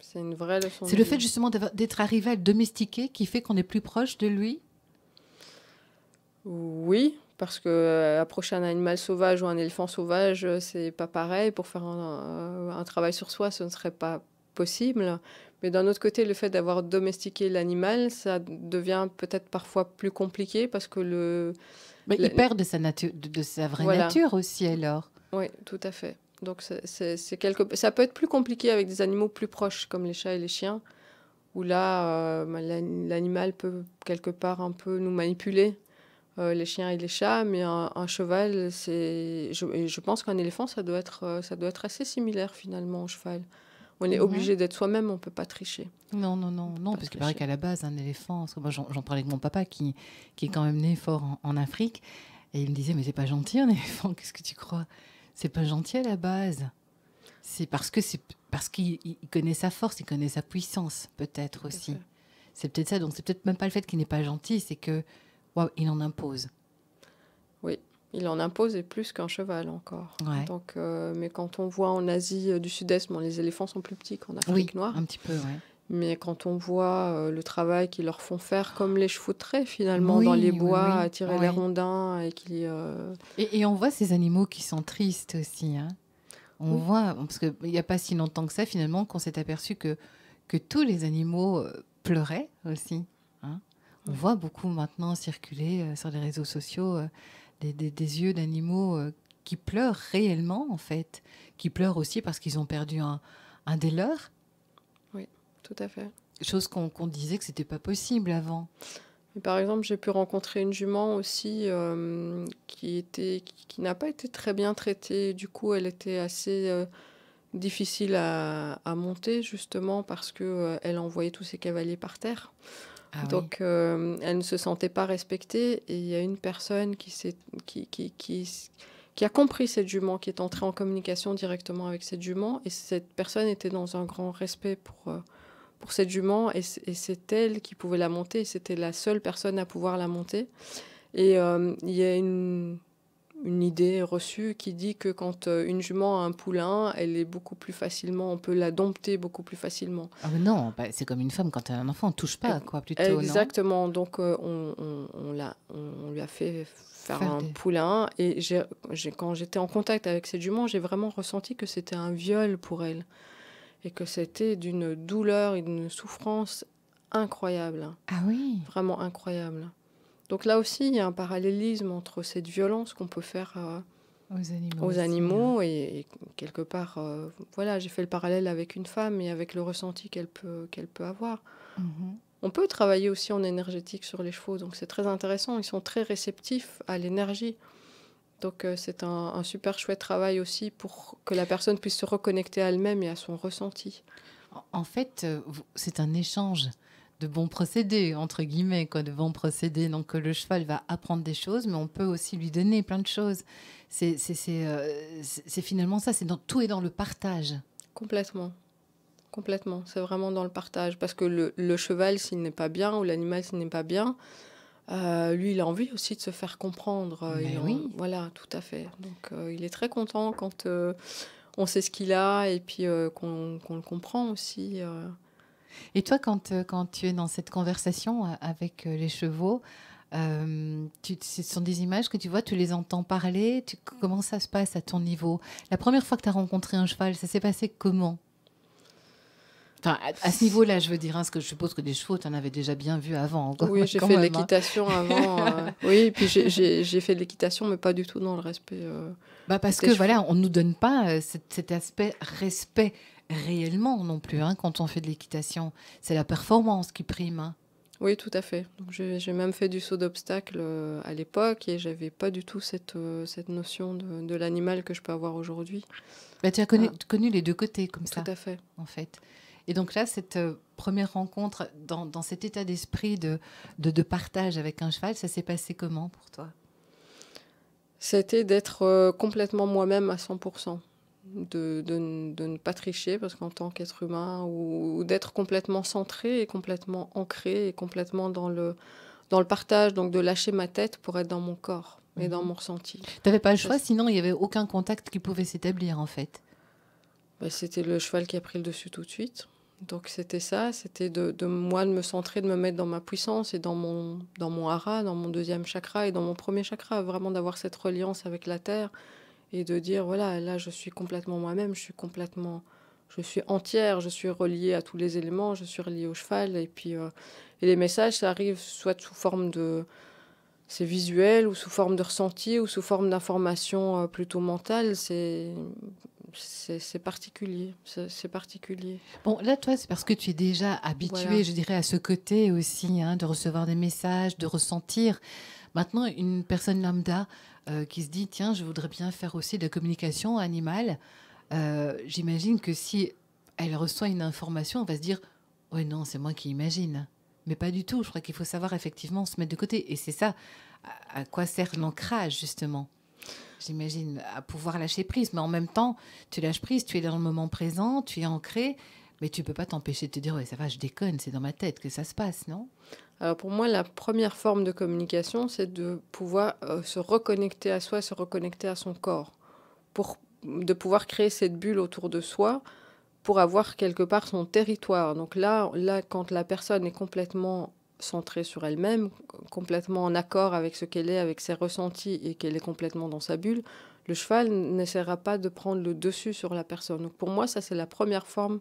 C'est une vraie leçon C'est de le fait vie. justement d'être arrivé à le domestiquer qui fait qu'on est plus proche de lui? Oui, parce que approcher un animal sauvage ou un éléphant sauvage, c'est pas pareil. Pour faire un travail sur soi, ce ne serait pas possible. Mais d'un autre côté, le fait d'avoir domestiqué l'animal, ça devient peut-être parfois plus compliqué parce que Mais il le- perd de sa nature, de sa vraie voilà, nature aussi alors. oui, tout à fait. Donc ça peut être plus compliqué avec des animaux plus proches comme les chats et les chiens, où là, l'animal peut quelque part un peu nous manipuler. Les chiens et les chats, mais un cheval, et je pense qu'un éléphant, ça doit être assez similaire finalement au cheval. On est Mhm. obligé d'être soi-même, on ne peut pas tricher. Non, non, non, non, Pas parce qu'il paraît tricher. qu'à la base, un éléphant, parce que moi j'en parlais avec mon papa qui est quand même né fort en Afrique, et il me disait, mais c'est pas gentil un éléphant, qu'est-ce que tu crois? C'est pas gentil à la base. C'est parce qu'il connaît sa force, il connaît sa puissance, peut-être Tout à aussi. fait. C'est peut-être ça, donc c'est peut-être même pas le fait qu'il n'est pas gentil, c'est que, waouh, il en impose. Oui, il en impose et plus qu'un cheval encore. Ouais. Donc, mais quand on voit en Asie du Sud-Est, bon, les éléphants sont plus petits qu'en Oui, Afrique noire, un petit peu, ouais. mais quand on voit le travail qu'ils leur font faire, comme les chevaux de trait finalement, dans les Oui, oui, bois, oui, à tirer les oui. rondins, Et on voit ces animaux qui sont tristes aussi, hein. On Oui, voit, parce qu'il n'y a pas si longtemps que ça, finalement, qu'on s'est aperçu que tous les animaux pleuraient aussi, hein. On oui. voit beaucoup maintenant circuler sur les réseaux sociaux des yeux d'animaux qui pleurent réellement, en fait, qui pleurent aussi parce qu'ils ont perdu un des leurs, Oui, tout à fait. chose qu'on disait que c'était pas possible avant. Et par exemple, j'ai pu rencontrer une jument aussi qui n'a pas été très bien traitée. Du coup, elle était assez difficile à monter, justement, parce que elle envoyait tous ses cavaliers par terre. Ah oui. Donc, elle ne se sentait pas respectée. Et il y a une personne qui a compris cette jument, qui est entrée en communication directement avec cette jument. Et cette personne était dans un grand respect pour cette jument, et c'est elle qui pouvait la monter, et c'était la seule personne à pouvoir la monter. Et il y a une idée reçue qui dit que quand une jument a un poulain, elle est beaucoup plus facilement, on peut la dompter beaucoup plus facilement. Ah mais non, bah, c'est comme une femme quand elle a un enfant, on touche pas, quoi, plutôt, non? Exactement, donc on lui a fait faire Faire un des... poulain, et quand j'étais en contact avec cette jument, j'ai vraiment ressenti que c'était un viol pour elle, et que c'était d'une douleur et d'une souffrance incroyable. Ah oui, Vraiment incroyable. Donc là aussi, il y a un parallélisme entre cette violence qu'on peut faire aux animaux aux aussi, hein. animaux et quelque part, voilà, j'ai fait le parallèle avec une femme et avec le ressenti qu'elle peut avoir. Mhm. On peut travailler aussi en énergétique sur les chevaux, donc c'est très intéressant. Ils sont très réceptifs à l'énergie. Donc c'est un super chouette travail aussi pour que la personne puisse se reconnecter à elle-même et à son ressenti. En fait, c'est un échange de bons procédés, entre guillemets, quoi, de bons procédés. Donc, le cheval va apprendre des choses, mais on peut aussi lui donner plein de choses. C'est finalement ça, tout est dans le partage. Complètement. Complètement, c'est vraiment dans le partage. Parce que le cheval, s'il n'est pas bien, ou l'animal, s'il n'est pas bien, lui, il a envie aussi de se faire comprendre. Mais oui. Voilà, tout à fait. Donc, il est très content quand on sait ce qu'il a et puis qu'on le comprend aussi. Et toi, quand tu es dans cette conversation avec les chevaux, ce sont des images que tu vois, tu les entends parler. Comment ça se passe à ton niveau? La première fois que tu as rencontré un cheval, ça s'est passé comment? Enfin, à ce niveau-là, je veux dire, hein, parce que je suppose que des chevaux, tu en avais déjà bien vu avant, Oui, j'ai quand fait de même, hein. l'équitation avant. Oui, puis j'ai fait de l'équitation, mais pas du tout dans le respect Bah parce des que chevaux. voilà, on nous donne pas cet aspect respect réellement non plus, hein, quand on fait de l'équitation. C'est la performance qui prime, hein. Oui, tout à fait. Donc, j'ai même fait du saut d'obstacle à l'époque et j'avais pas du tout cette notion de l'animal que je peux avoir aujourd'hui. Bah, tu as Ah, connu les deux côtés comme tout ça, à fait. en fait. Et donc là, cette première rencontre, dans cet état d'esprit de partage avec un cheval, ça s'est passé comment pour toi? C'était d'être complètement moi-même à 100%. De ne pas tricher, parce qu'en tant qu'être humain, ou d'être complètement centré et complètement ancré et complètement dans le partage, donc de lâcher ma tête pour être dans mon corps et dans mon ressenti. Tu n'avais pas le choix, sinon il n'y avait aucun contact qui pouvait s'établir en fait. C'était le cheval qui a pris le dessus tout de suite. Donc c'était ça, c'était de moi de me centrer, de me mettre dans ma puissance et dans mon hara, dans mon deuxième chakra et dans mon premier chakra, vraiment d'avoir cette reliance avec la terre et de dire voilà, là je suis complètement moi-même, je suis entière, je suis reliée à tous les éléments, je suis reliée au cheval et puis et les messages ça arrive soit sous forme c'est visuel ou sous forme de ressenti ou sous forme d'information plutôt mentale, c'est particulier, c'est particulier. Bon, là, toi, c'est parce que tu es déjà habituée, Voilà. je dirais, à ce côté aussi, hein, de recevoir des messages, de ressentir. Maintenant, une personne lambda qui se dit, tiens, je voudrais bien faire aussi de la communication animale, j'imagine que si elle reçoit une information, elle va se dire, ouais, non, c'est moi qui imagine. Mais pas du tout. Je crois qu'il faut savoir effectivement se mettre de côté. Et c'est ça, à quoi sert l'ancrage, justement. J'imagine, à pouvoir lâcher prise. Mais en même temps, tu lâches prise, tu es dans le moment présent, tu es ancré, mais tu ne peux pas t'empêcher de te dire, ouais, ça va, je déconne, c'est dans ma tête que ça se passe, non? Alors pour moi, la première forme de communication, c'est de pouvoir se reconnecter à soi, se reconnecter à son corps, de pouvoir créer cette bulle autour de soi, pour avoir quelque part son territoire. Donc là, quand la personne est complètement centrée sur elle-même, complètement en accord avec ce qu'elle est, avec ses ressentis, et qu'elle est complètement dans sa bulle, le cheval n'essaiera pas de prendre le dessus sur la personne. Donc pour moi, ça c'est la première forme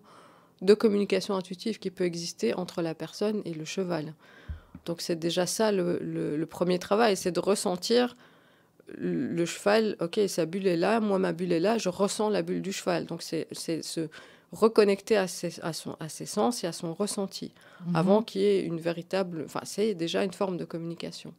de communication intuitive qui peut exister entre la personne et le cheval. Donc c'est déjà ça le premier travail, c'est de ressentir le cheval, ok, sa bulle est là, moi ma bulle est là, je ressens la bulle du cheval. Donc c'est se reconnecter à ses sens et à son ressenti, avant qu'il y ait une véritable... Enfin, c'est déjà une forme de communication,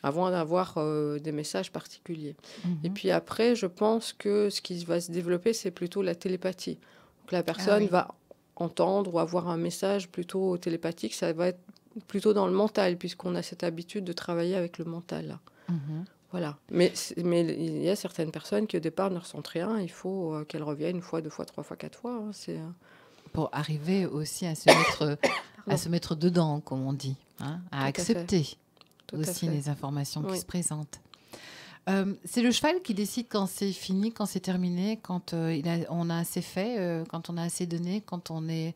avant d'avoir des messages particuliers. Et puis après, je pense que ce qui va se développer, c'est plutôt la télépathie. Donc la personne va entendre ou avoir un message plutôt télépathique, ça va être plutôt dans le mental, puisqu'on a cette habitude de travailler avec le mental, là. Voilà. Mais il y a certaines personnes qui, au départ, ne ressentent rien. Il faut qu'elles reviennent une fois, deux fois, trois fois, quatre fois. Hein. Pour arriver aussi à se mettre dedans, comme on dit, hein, à accepter aussi les informations qui se présentent. C'est le cheval qui décide quand c'est fini, quand c'est terminé, quand on a assez fait, quand on a assez donné, quand on est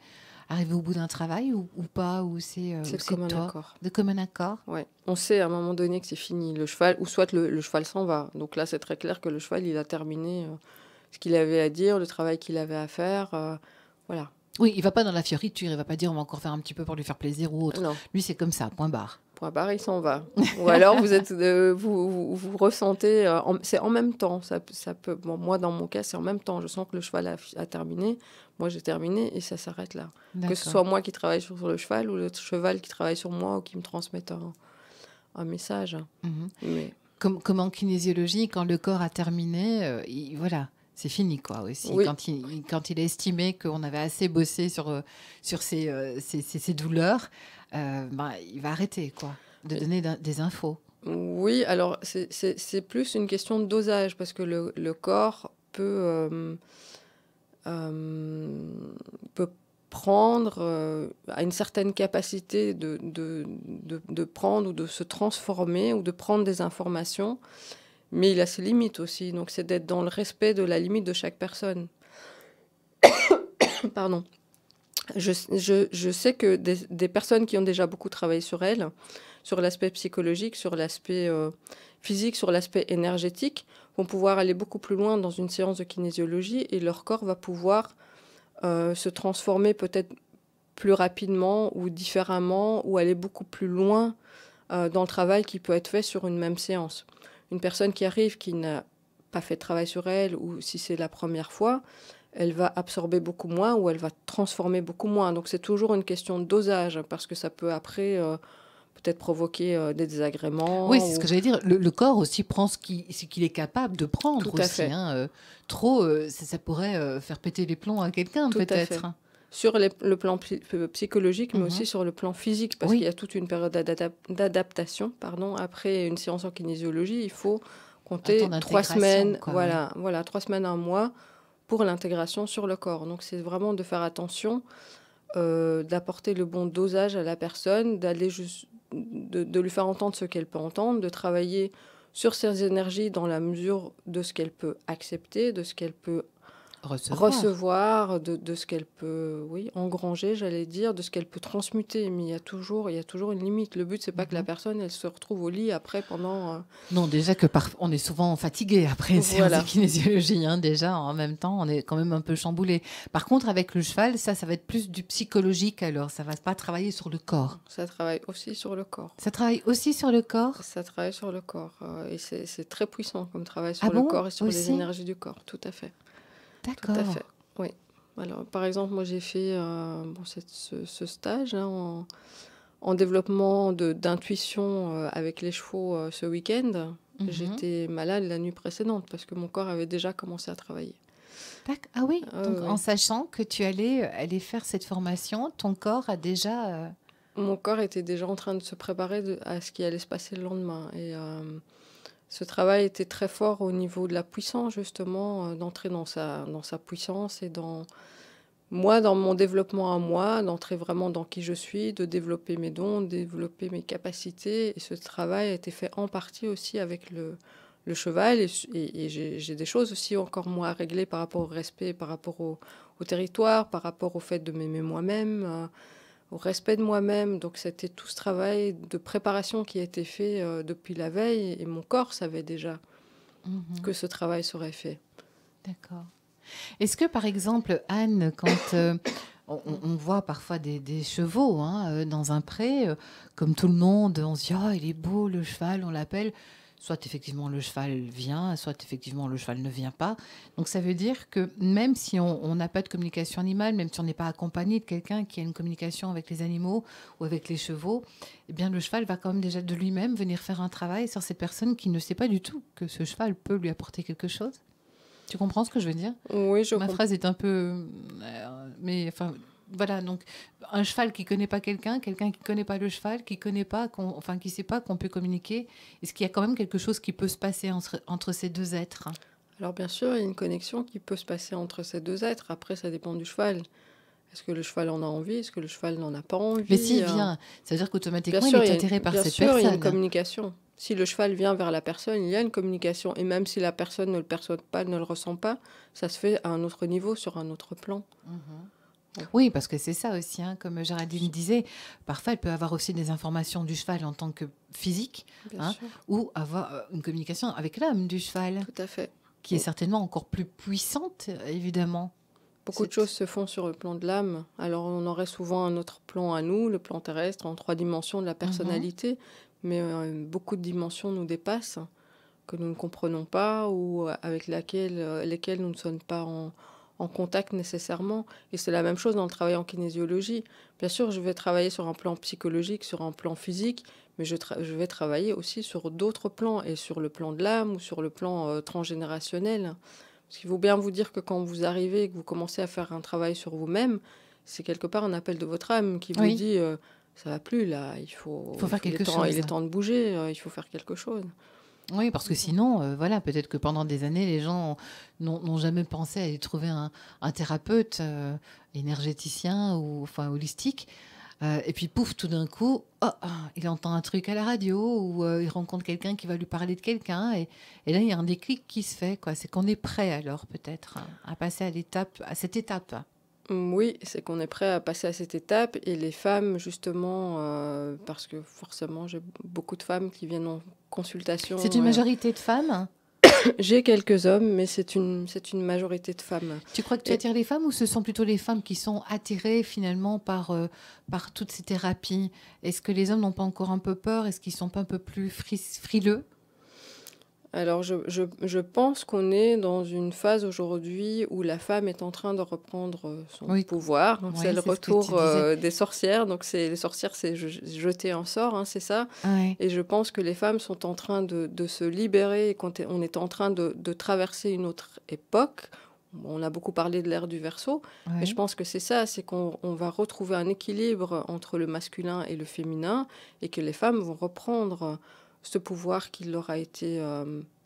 arrivé au bout d'un travail ou pas, ou c'est de commun accord. De commun accord. Ouais. On sait à un moment donné que c'est fini. Le cheval, ou soit le cheval s'en va. Donc là, c'est très clair que le cheval, il a terminé ce qu'il avait à dire, le travail qu'il avait à faire. Voilà. Oui, il va pas dans la fioriture, il va pas dire on va encore faire un petit peu pour lui faire plaisir ou autre. Non. Lui, c'est comme ça, point barre. Point barre, il s'en va. Ou alors vous ressentez, c'est en même temps. Ça peut, bon, moi, dans mon cas, c'est en même temps. Je sens que le cheval a terminé. Moi, j'ai terminé et ça s'arrête là. Que ce soit moi qui travaille sur le cheval ou le cheval qui travaille sur moi ou qui me transmette un message. Mais... Comme en kinésiologie, quand le corps a terminé, voilà. C'est fini, quoi, aussi. Oui. Quand il a estimé qu'on avait assez bossé sur ces douleurs, il va arrêter, quoi, de donner des infos. Oui, alors c'est plus une question de dosage, parce que le corps peut prendre, à une certaine capacité de prendre ou de se transformer ou de prendre des informations. Mais il a ses limites aussi, donc c'est d'être dans le respect de la limite de chaque personne. Pardon. Je sais que des personnes qui ont déjà beaucoup travaillé sur elles, sur l'aspect psychologique, sur l'aspect physique, sur l'aspect énergétique, vont pouvoir aller beaucoup plus loin dans une séance de kinésiologie et leur corps va pouvoir se transformer peut-être plus rapidement ou différemment ou aller beaucoup plus loin dans le travail qui peut être fait sur une même séance. Une personne qui arrive, qui n'a pas fait de travail sur elle, ou si c'est la première fois, elle va absorber beaucoup moins ou elle va transformer beaucoup moins. Donc c'est toujours une question de dosage, parce que ça peut après peut-être provoquer des désagréments. Oui, c'est ce que j'allais dire. Le corps aussi prend ce qu'il est capable de prendre. Tout à fait. Trop, ça pourrait faire péter les plombs à quelqu'un, peut-être. sur le plan psychologique, mais aussi sur le plan physique, parce qu'il y a toute une période d'adaptation. Après une séance en kinésiologie, il faut compter 3 semaines, voilà, 3 semaines, un mois pour l'intégration sur le corps. Donc c'est vraiment de faire attention, d'apporter le bon dosage à la personne, de lui faire entendre ce qu'elle peut entendre, de travailler sur ses énergies dans la mesure de ce qu'elle peut accepter, de ce qu'elle peut recevoir de ce qu'elle peut engranger, j'allais dire, de ce qu'elle peut transmuter. Mais il y a toujours une limite. Le but, c'est pas que la personne, elle se retrouve au lit après pendant... Non, déjà que on est souvent fatigué après une séance de kinésiologie. Déjà, en même temps, on est quand même un peu chamboulé. Par contre, avec le cheval, ça va être plus du psychologique alors. Ça va pas travailler sur le corps. Ça travaille aussi sur le corps. Ça travaille aussi sur le corps. Ça travaille sur le corps. Et c'est très puissant comme travail sur le corps et sur les énergies du corps. Tout à fait. D'accord. Tout à fait, oui. Alors, par exemple, moi, j'ai fait ce stage en développement d'intuition avec les chevaux ce week-end. J'étais malade la nuit précédente parce que mon corps avait déjà commencé à travailler. Ah oui, donc en sachant que tu allais aller faire cette formation, ton corps a déjà... Mon corps était déjà en train de se préparer à ce qui allait se passer le lendemain. Et... ce travail était très fort au niveau de la puissance, justement, d'entrer dans sa puissance et dans mon développement à moi, d'entrer vraiment dans qui je suis, de développer mes dons, de développer mes capacités. Et ce travail a été fait en partie aussi avec le cheval. Et j'ai des choses aussi encore moi à régler par rapport au respect, par rapport au territoire, par rapport au fait de m'aimer moi-même, au respect de moi-même. Donc c'était tout ce travail de préparation qui a été fait depuis la veille, et mon corps savait déjà que ce travail serait fait. D'accord. Est-ce que, par exemple, Anne, quand on voit parfois des chevaux dans un pré, comme tout le monde, on se dit « Oh, il est beau, le cheval », on l'appelle. Soit effectivement le cheval vient, soit effectivement le cheval ne vient pas. Donc ça veut dire que même si on n'a pas de communication animale, même si on n'est pas accompagné de quelqu'un qui a une communication avec les animaux ou avec les chevaux, eh bien le cheval va quand même déjà de lui-même venir faire un travail sur cette personne qui ne sait pas du tout que ce cheval peut lui apporter quelque chose. Tu comprends ce que je veux dire ? Oui, je comprends. Ma phrase est un peu... mais enfin... Voilà, donc un cheval qui ne connaît pas quelqu'un qui ne connaît pas le cheval, qui ne sait pas qu'on peut communiquer, est-ce qu'il y a quand même quelque chose qui peut se passer entre ces deux êtres ? Alors bien sûr, il y a une connexion qui peut se passer entre ces deux êtres. Après, ça dépend du cheval. Est-ce que le cheval en a envie ? Est-ce que le cheval n'en a pas envie ? Mais s'il vient, ça veut dire qu'automatiquement, il est attiré par cette personne. Bien sûr, il y a une communication. Si le cheval vient vers la personne, il y a une communication. Et même si la personne ne le perçoit pas, ne le ressent pas, ça se fait à un autre niveau, sur un autre plan. Oui, parce que c'est ça aussi, comme Géraldine disait, parfois elle peut avoir aussi des informations du cheval en tant que physique, ou avoir une communication avec l'âme du cheval. Tout à fait. Qui est certainement encore plus puissante, évidemment. Beaucoup de choses se font sur le plan de l'âme. Alors on aurait souvent un autre plan à nous, le plan terrestre, en 3 dimensions de la personnalité, mais beaucoup de dimensions nous dépassent, que nous ne comprenons pas, ou avec lesquelles nous ne sommes pas en contact nécessairement. Et c'est la même chose dans le travail en kinésiologie. Bien sûr, je vais travailler sur un plan psychologique, sur un plan physique, mais je vais travailler aussi sur d'autres plans, et sur le plan de l'âme ou sur le plan transgénérationnel. Parce qu'il faut bien vous dire que quand vous arrivez et que vous commencez à faire un travail sur vous-même, c'est quelque part un appel de votre âme qui vous dit ça va plus là, il faut faire quelque chose. Il est temps de bouger, il faut faire quelque chose. Oui, parce que sinon, peut-être que pendant des années, les gens n'ont jamais pensé à aller trouver un thérapeute énergéticien ou holistique. Et puis, pouf, tout d'un coup, il entend un truc à la radio ou il rencontre quelqu'un qui va lui parler de quelqu'un. Et là, il y a un déclic qui se fait. C'est qu'on est prêt alors, peut-être, à passer à cette étape. Oui, c'est qu'on est prêt à passer à cette étape. Et les femmes, justement, parce que forcément, j'ai beaucoup de femmes qui viennent en consultation. C'est une majorité de femmes ? J'ai quelques hommes, mais c'est une majorité de femmes. Tu crois que tu attires les femmes, ou ce sont plutôt les femmes qui sont attirées finalement par toutes ces thérapies ? Est-ce que les hommes n'ont pas encore un peu peur ? Est-ce qu'ils ne sont pas un peu plus frileux ? Alors, je pense qu'on est dans une phase aujourd'hui où la femme est en train de reprendre son pouvoir. Donc, c'est le retour des sorcières. Donc, les sorcières, c'est jeter un sort, c'est ça. Ouais. Et je pense que les femmes sont en train de se libérer et qu'on est en train de traverser une autre époque On a beaucoup parlé de l'ère du Verseau, mais je Oui. pense que c'est ça, c'est qu'on va retrouver un équilibre entre le masculin et le féminin, et que les femmes vont reprendre ce pouvoir qui leur a été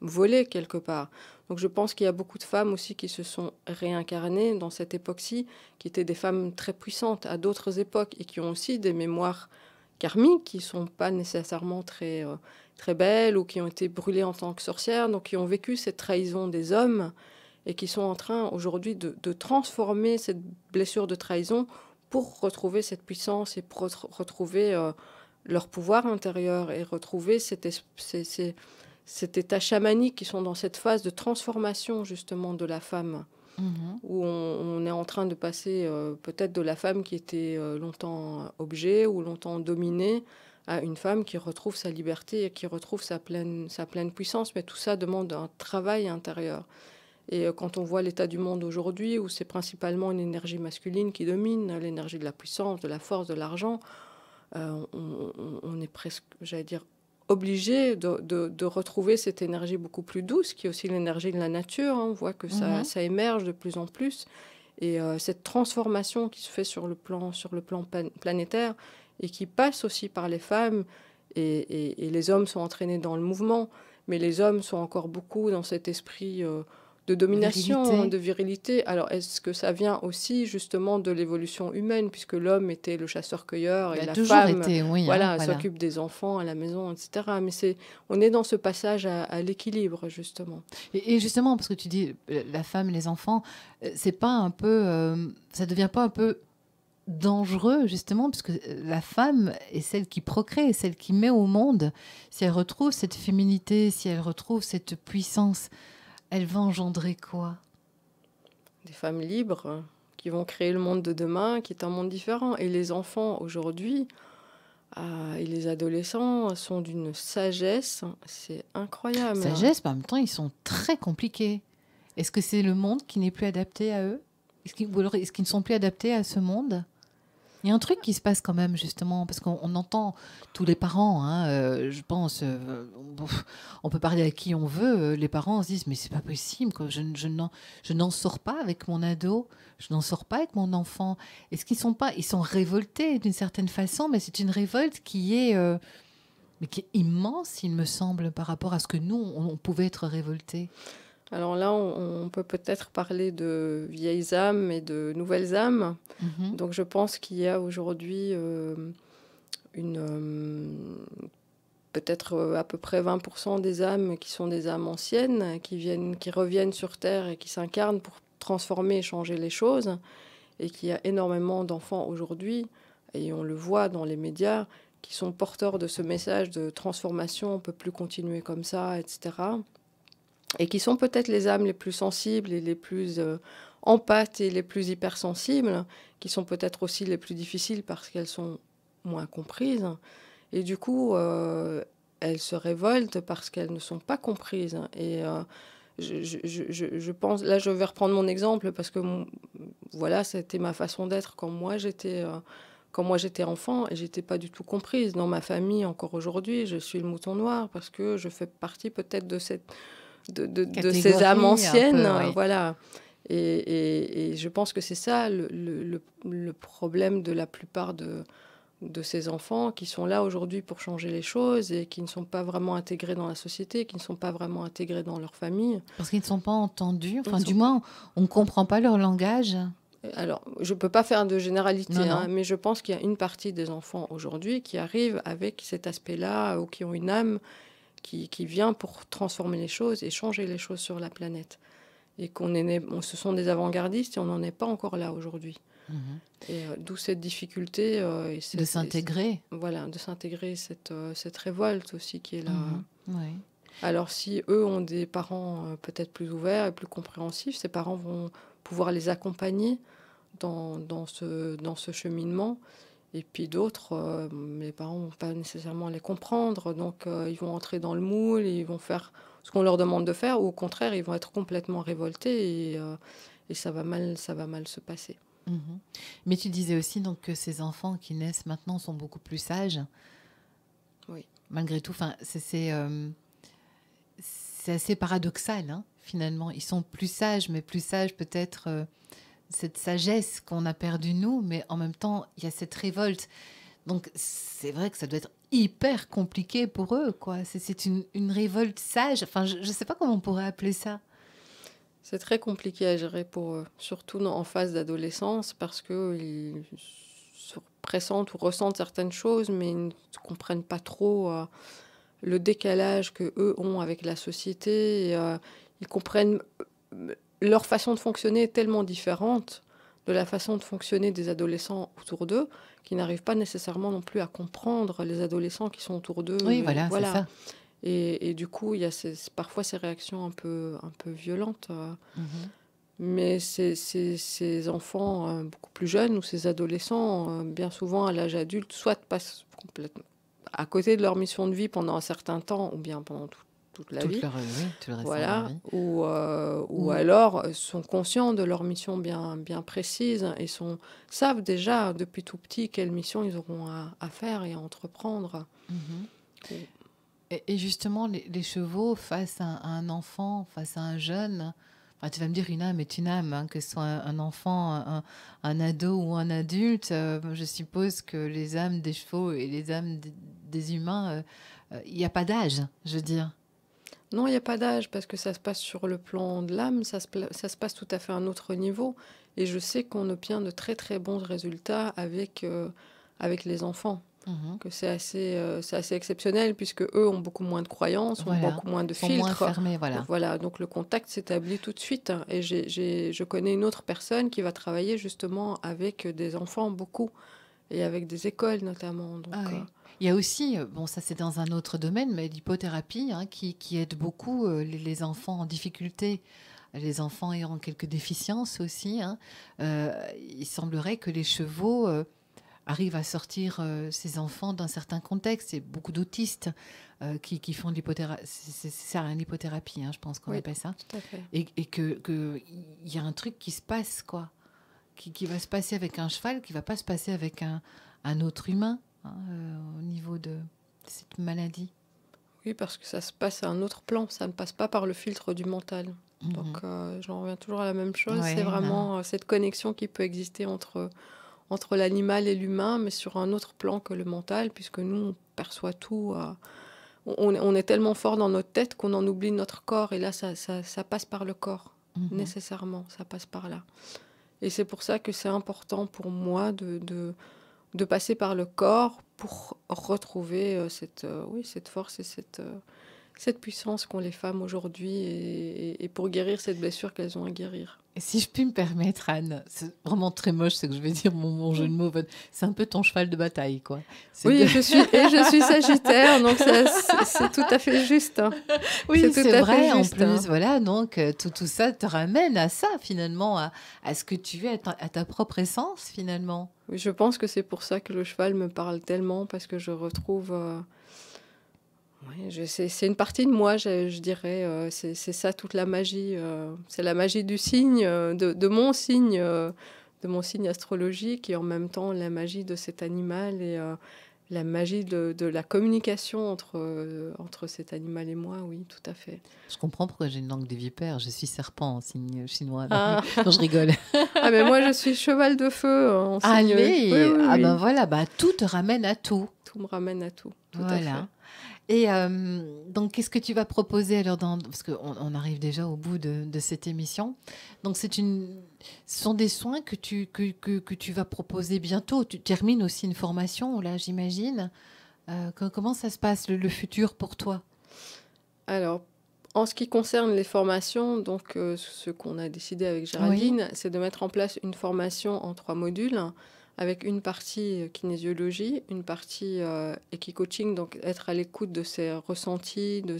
volé quelque part. Donc je pense qu'il y a beaucoup de femmes aussi qui se sont réincarnées dans cette époque-ci, qui étaient des femmes très puissantes à d'autres époques et qui ont aussi des mémoires karmiques qui ne sont pas nécessairement très belles, ou qui ont été brûlées en tant que sorcières, donc qui ont vécu cette trahison des hommes et qui sont en train aujourd'hui de transformer cette blessure de trahison pour retrouver cette puissance et pour retrouver leur pouvoir intérieur et retrouver cet état chamanique, qui sont dans cette phase de transformation justement de la femme, Mhm. où on est en train de passer peut-être de la femme qui était longtemps objet ou longtemps dominée à une femme qui retrouve sa liberté et qui retrouve sa pleine puissance. Mais tout ça demande un travail intérieur. Et quand on voit l'état du monde aujourd'hui, où c'est principalement une énergie masculine qui domine, l'énergie de la puissance, de la force, de l'argent, on est presque, j'allais dire, obligé de retrouver cette énergie beaucoup plus douce, qui est aussi l'énergie de la nature. On voit que Mhm. ça émerge de plus en plus. Et cette transformation qui se fait sur le plan planétaire, et qui passe aussi par les femmes, et les hommes sont entraînés dans le mouvement, mais les hommes sont encore beaucoup dans cet esprit de domination, Virilité. de virilité. Alors, est-ce que ça vient aussi justement de l'évolution humaine, puisque l'homme était le chasseur-cueilleur Il et a la toujours femme, été, oui, hein, voilà, voilà. s'occupe des enfants à la maison, etc. Mais on est dans ce passage à l'équilibre, justement. Et justement, parce que tu dis la femme, les enfants, c'est pas un peu, ça devient pas un peu dangereux justement, parce que la femme est celle qui procrée, celle qui met au monde. Si elle retrouve cette féminité, si elle retrouve cette puissance, elle va engendrer quoi? Des femmes libres qui vont créer le monde de demain, qui est un monde différent. Et les enfants aujourd'hui et les adolescents sont d'une sagesse, c'est incroyable. Sagesse, mais en même temps, ils sont très compliqués. Est-ce que c'est le monde qui n'est plus adapté à eux? Ou alors est-ce qu'ils ne sont plus adaptés à ce monde? Il y a un truc qui se passe quand même, justement, parce qu'on entend tous les parents, hein, je pense, on peut parler à qui on veut, les parents se disent, mais c'est pas possible, quoi, je n'en sors pas avec mon ado, je n'en sors pas avec mon enfant. Est-ce qu'ils sont pas, ils sont révoltés d'une certaine façon, mais c'est une révolte mais qui est immense, il me semble, par rapport à ce que nous, on pouvait être révoltés. Alors là, on peut peut-être parler de vieilles âmes et de nouvelles âmes. Mhm. Donc je pense qu'il y a aujourd'hui une peut-être à peu près 20% des âmes qui sont des âmes anciennes, qui reviennent sur Terre et qui s'incarnent pour transformer et changer les choses, et qu'il y a énormément d'enfants aujourd'hui, et on le voit dans les médias, qui sont porteurs de ce message de transformation, on ne peut plus continuer comme ça, etc. Et qui sont peut-être les âmes les plus sensibles et les plus empathes et les plus hypersensibles, qui sont peut-être aussi les plus difficiles parce qu'elles sont moins comprises. Et du coup, elles se révoltent parce qu'elles ne sont pas comprises. Et je pense, là je vais reprendre mon exemple parce que voilà, c'était ma façon d'être quand moi j'étais enfant, et j'étais pas du tout comprise. Dans ma famille, encore aujourd'hui, je suis le mouton noir parce que je fais partie peut-être de ces âmes Catégorie, un anciennes, peu, oui. voilà. Et je pense que c'est ça le problème de la plupart de ces enfants qui sont là aujourd'hui pour changer les choses et qui ne sont pas vraiment intégrés dans la société, qui ne sont pas vraiment intégrés dans leur famille. Parce qu'ils ne sont pas entendus, Ils enfin, sont- du moins, on ne comprend pas leur langage. Alors, je ne peux pas faire de Non, généralité, non. hein, mais je pense qu'il y a une partie des enfants aujourd'hui qui arrivent avec cet aspect-là, ou qui ont une âme qui vient pour transformer les choses et changer les choses sur la planète. Et ce sont des avant-gardistes et on n'en est pas encore là aujourd'hui. Mhm. Et d'où cette difficulté De s'intégrer. voilà, de s'intégrer, cette révolte aussi qui est là. Mhm. Oui. Alors si eux ont des parents peut-être plus ouverts et plus compréhensifs, ces parents vont pouvoir les accompagner dans ce cheminement. Et puis d'autres, les parents ne vont pas nécessairement les comprendre, donc ils vont entrer dans le moule et ils vont faire ce qu'on leur demande de faire, ou au contraire, ils vont être complètement révoltés et ça va mal se passer. Mhm. Mais tu disais aussi donc que ces enfants qui naissent maintenant sont beaucoup plus sages. Oui. Malgré tout, enfin, c'est assez paradoxal, hein, finalement. Ils sont plus sages, mais plus sages peut-être cette sagesse qu'on a perdue nous, mais en même temps, il y a cette révolte. Donc, c'est vrai que ça doit être hyper compliqué pour eux, quoi. C'est une révolte sage. Enfin, je ne sais pas comment on pourrait appeler ça. C'est très compliqué à gérer pour eux, surtout en phase d'adolescence, parce qu'ils se pressentent ou ressentent certaines choses, mais ils ne comprennent pas trop le décalage que eux ont avec la société. Et, ils comprennent leur façon de fonctionner est tellement différente de la façon de fonctionner des adolescents autour d'eux, qu'ils n'arrivent pas nécessairement non plus à comprendre les adolescents qui sont autour d'eux. Oui, Et voilà, c'est voilà. ça. Et du coup, il y a parfois ces réactions un peu violentes. Mhm. Mais ces enfants beaucoup plus jeunes ou ces adolescents, bien souvent à l'âge adulte, soit passent complètement à côté de leur mission de vie pendant un certain temps, ou bien pendant toute la vie, Oui, tout le restant de leur voilà, vie. ou Ou, alors sont conscients de leur mission bien précise et savent déjà depuis tout petit quelle mission ils auront à faire et à entreprendre. mhm. Ou- Et justement, les chevaux face à un enfant, face à un jeune, enfin, tu vas me dire une âme est une âme, hein, que ce soit un enfant, un ado ou un adulte. Je suppose que les âmes des chevaux et les âmes des humains, il n'y a pas d'âge, je veux dire. Non, il n'y a pas d'âge parce que ça se passe sur le plan de l'âme, ça se passe tout à fait à un autre niveau. Et je sais qu'on obtient de très très bons résultats avec les enfants, Mhm. que c'est assez exceptionnel puisque eux ont beaucoup moins de croyances, ont Voilà. beaucoup moins de Ils sont moins filtres. fermés, voilà. Voilà, donc le contact s'établit tout de suite. Et je connais une autre personne qui va travailler justement avec des enfants beaucoup et avec des écoles notamment. Donc, Ah oui. Il y a aussi, bon, ça c'est dans un autre domaine, mais l'hypothérapie, hein, qui aide beaucoup les enfants en difficulté, les enfants ayant quelques déficiences aussi, hein. Il semblerait que les chevaux arrivent à sortir ces enfants d'un certain contexte. Il y a beaucoup d'autistes qui font de l'hypothérapie. C'est ça, hein, l'hypothérapie, hein, je pense qu'on oui, appelle ça. tout à fait. Et que il y a un truc qui se passe, quoi, qui va se passer avec un cheval, qui va pas se passer avec un autre humain, hein, au niveau de cette maladie. Oui, parce que ça se passe à un autre plan, ça ne passe pas par le filtre du mental. Mhm. Donc, j'en reviens toujours à la même chose, c'est Ouais, non. vraiment cette connexion qui peut exister entre l'animal et l'humain, mais sur un autre plan que le mental, puisque nous, on perçoit tout. On est tellement fort dans notre tête qu'on en oublie notre corps, et là, ça passe par le corps, Mhm. nécessairement, ça passe par là. Et c'est pour ça que c'est important pour moi de passer par le corps pour retrouver oui, cette force et cette puissance qu'ont les femmes aujourd'hui et pour guérir cette blessure qu'elles ont à guérir. Et si je puis me permettre, Anne, c'est vraiment très moche ce que je vais dire, mon jeu de mots. C'est un peu ton cheval de bataille, quoi. Oui, je suis Sagittaire, donc c'est tout à fait juste. Hein. Oui, C'est tout c'est à fait vrai, en juste. Hein. plus. Voilà, donc tout ça te ramène à ça, finalement, à ce que tu es, à ta propre essence, finalement. Oui, je pense que c'est pour ça que le cheval me parle tellement, parce que je retrouve... c'est une partie de moi, je dirais. C'est ça toute la magie. C'est la magie du signe, de mon signe astrologique, et en même temps la magie de cet animal et la magie de la communication entre cet animal et moi. Oui, tout à fait. Je comprends pourquoi j'ai une langue de vipère. Je suis serpent en signe chinois. Non, Ah, non, je rigole. ah mais moi je suis cheval de feu en signe. Oui, Allez, oui, ah ben oui. voilà, bah, tout te ramène à tout. Tout me ramène à tout. Tout à fait. Voilà. Et donc, qu'est-ce que tu vas proposer alors parce qu'on on arrive déjà au bout de cette émission. Donc, ce sont des soins que tu vas proposer bientôt. Tu termines aussi une formation, là, j'imagine. Comment ça se passe, le futur pour toi? Alors, en ce qui concerne les formations, donc ce qu'on a décidé avec Oui. Géraldine, c'est de mettre en place une formation en 3 modules, avec une partie kinésiologie, une partie équi-coaching, donc être à l'écoute de ses ressentis, de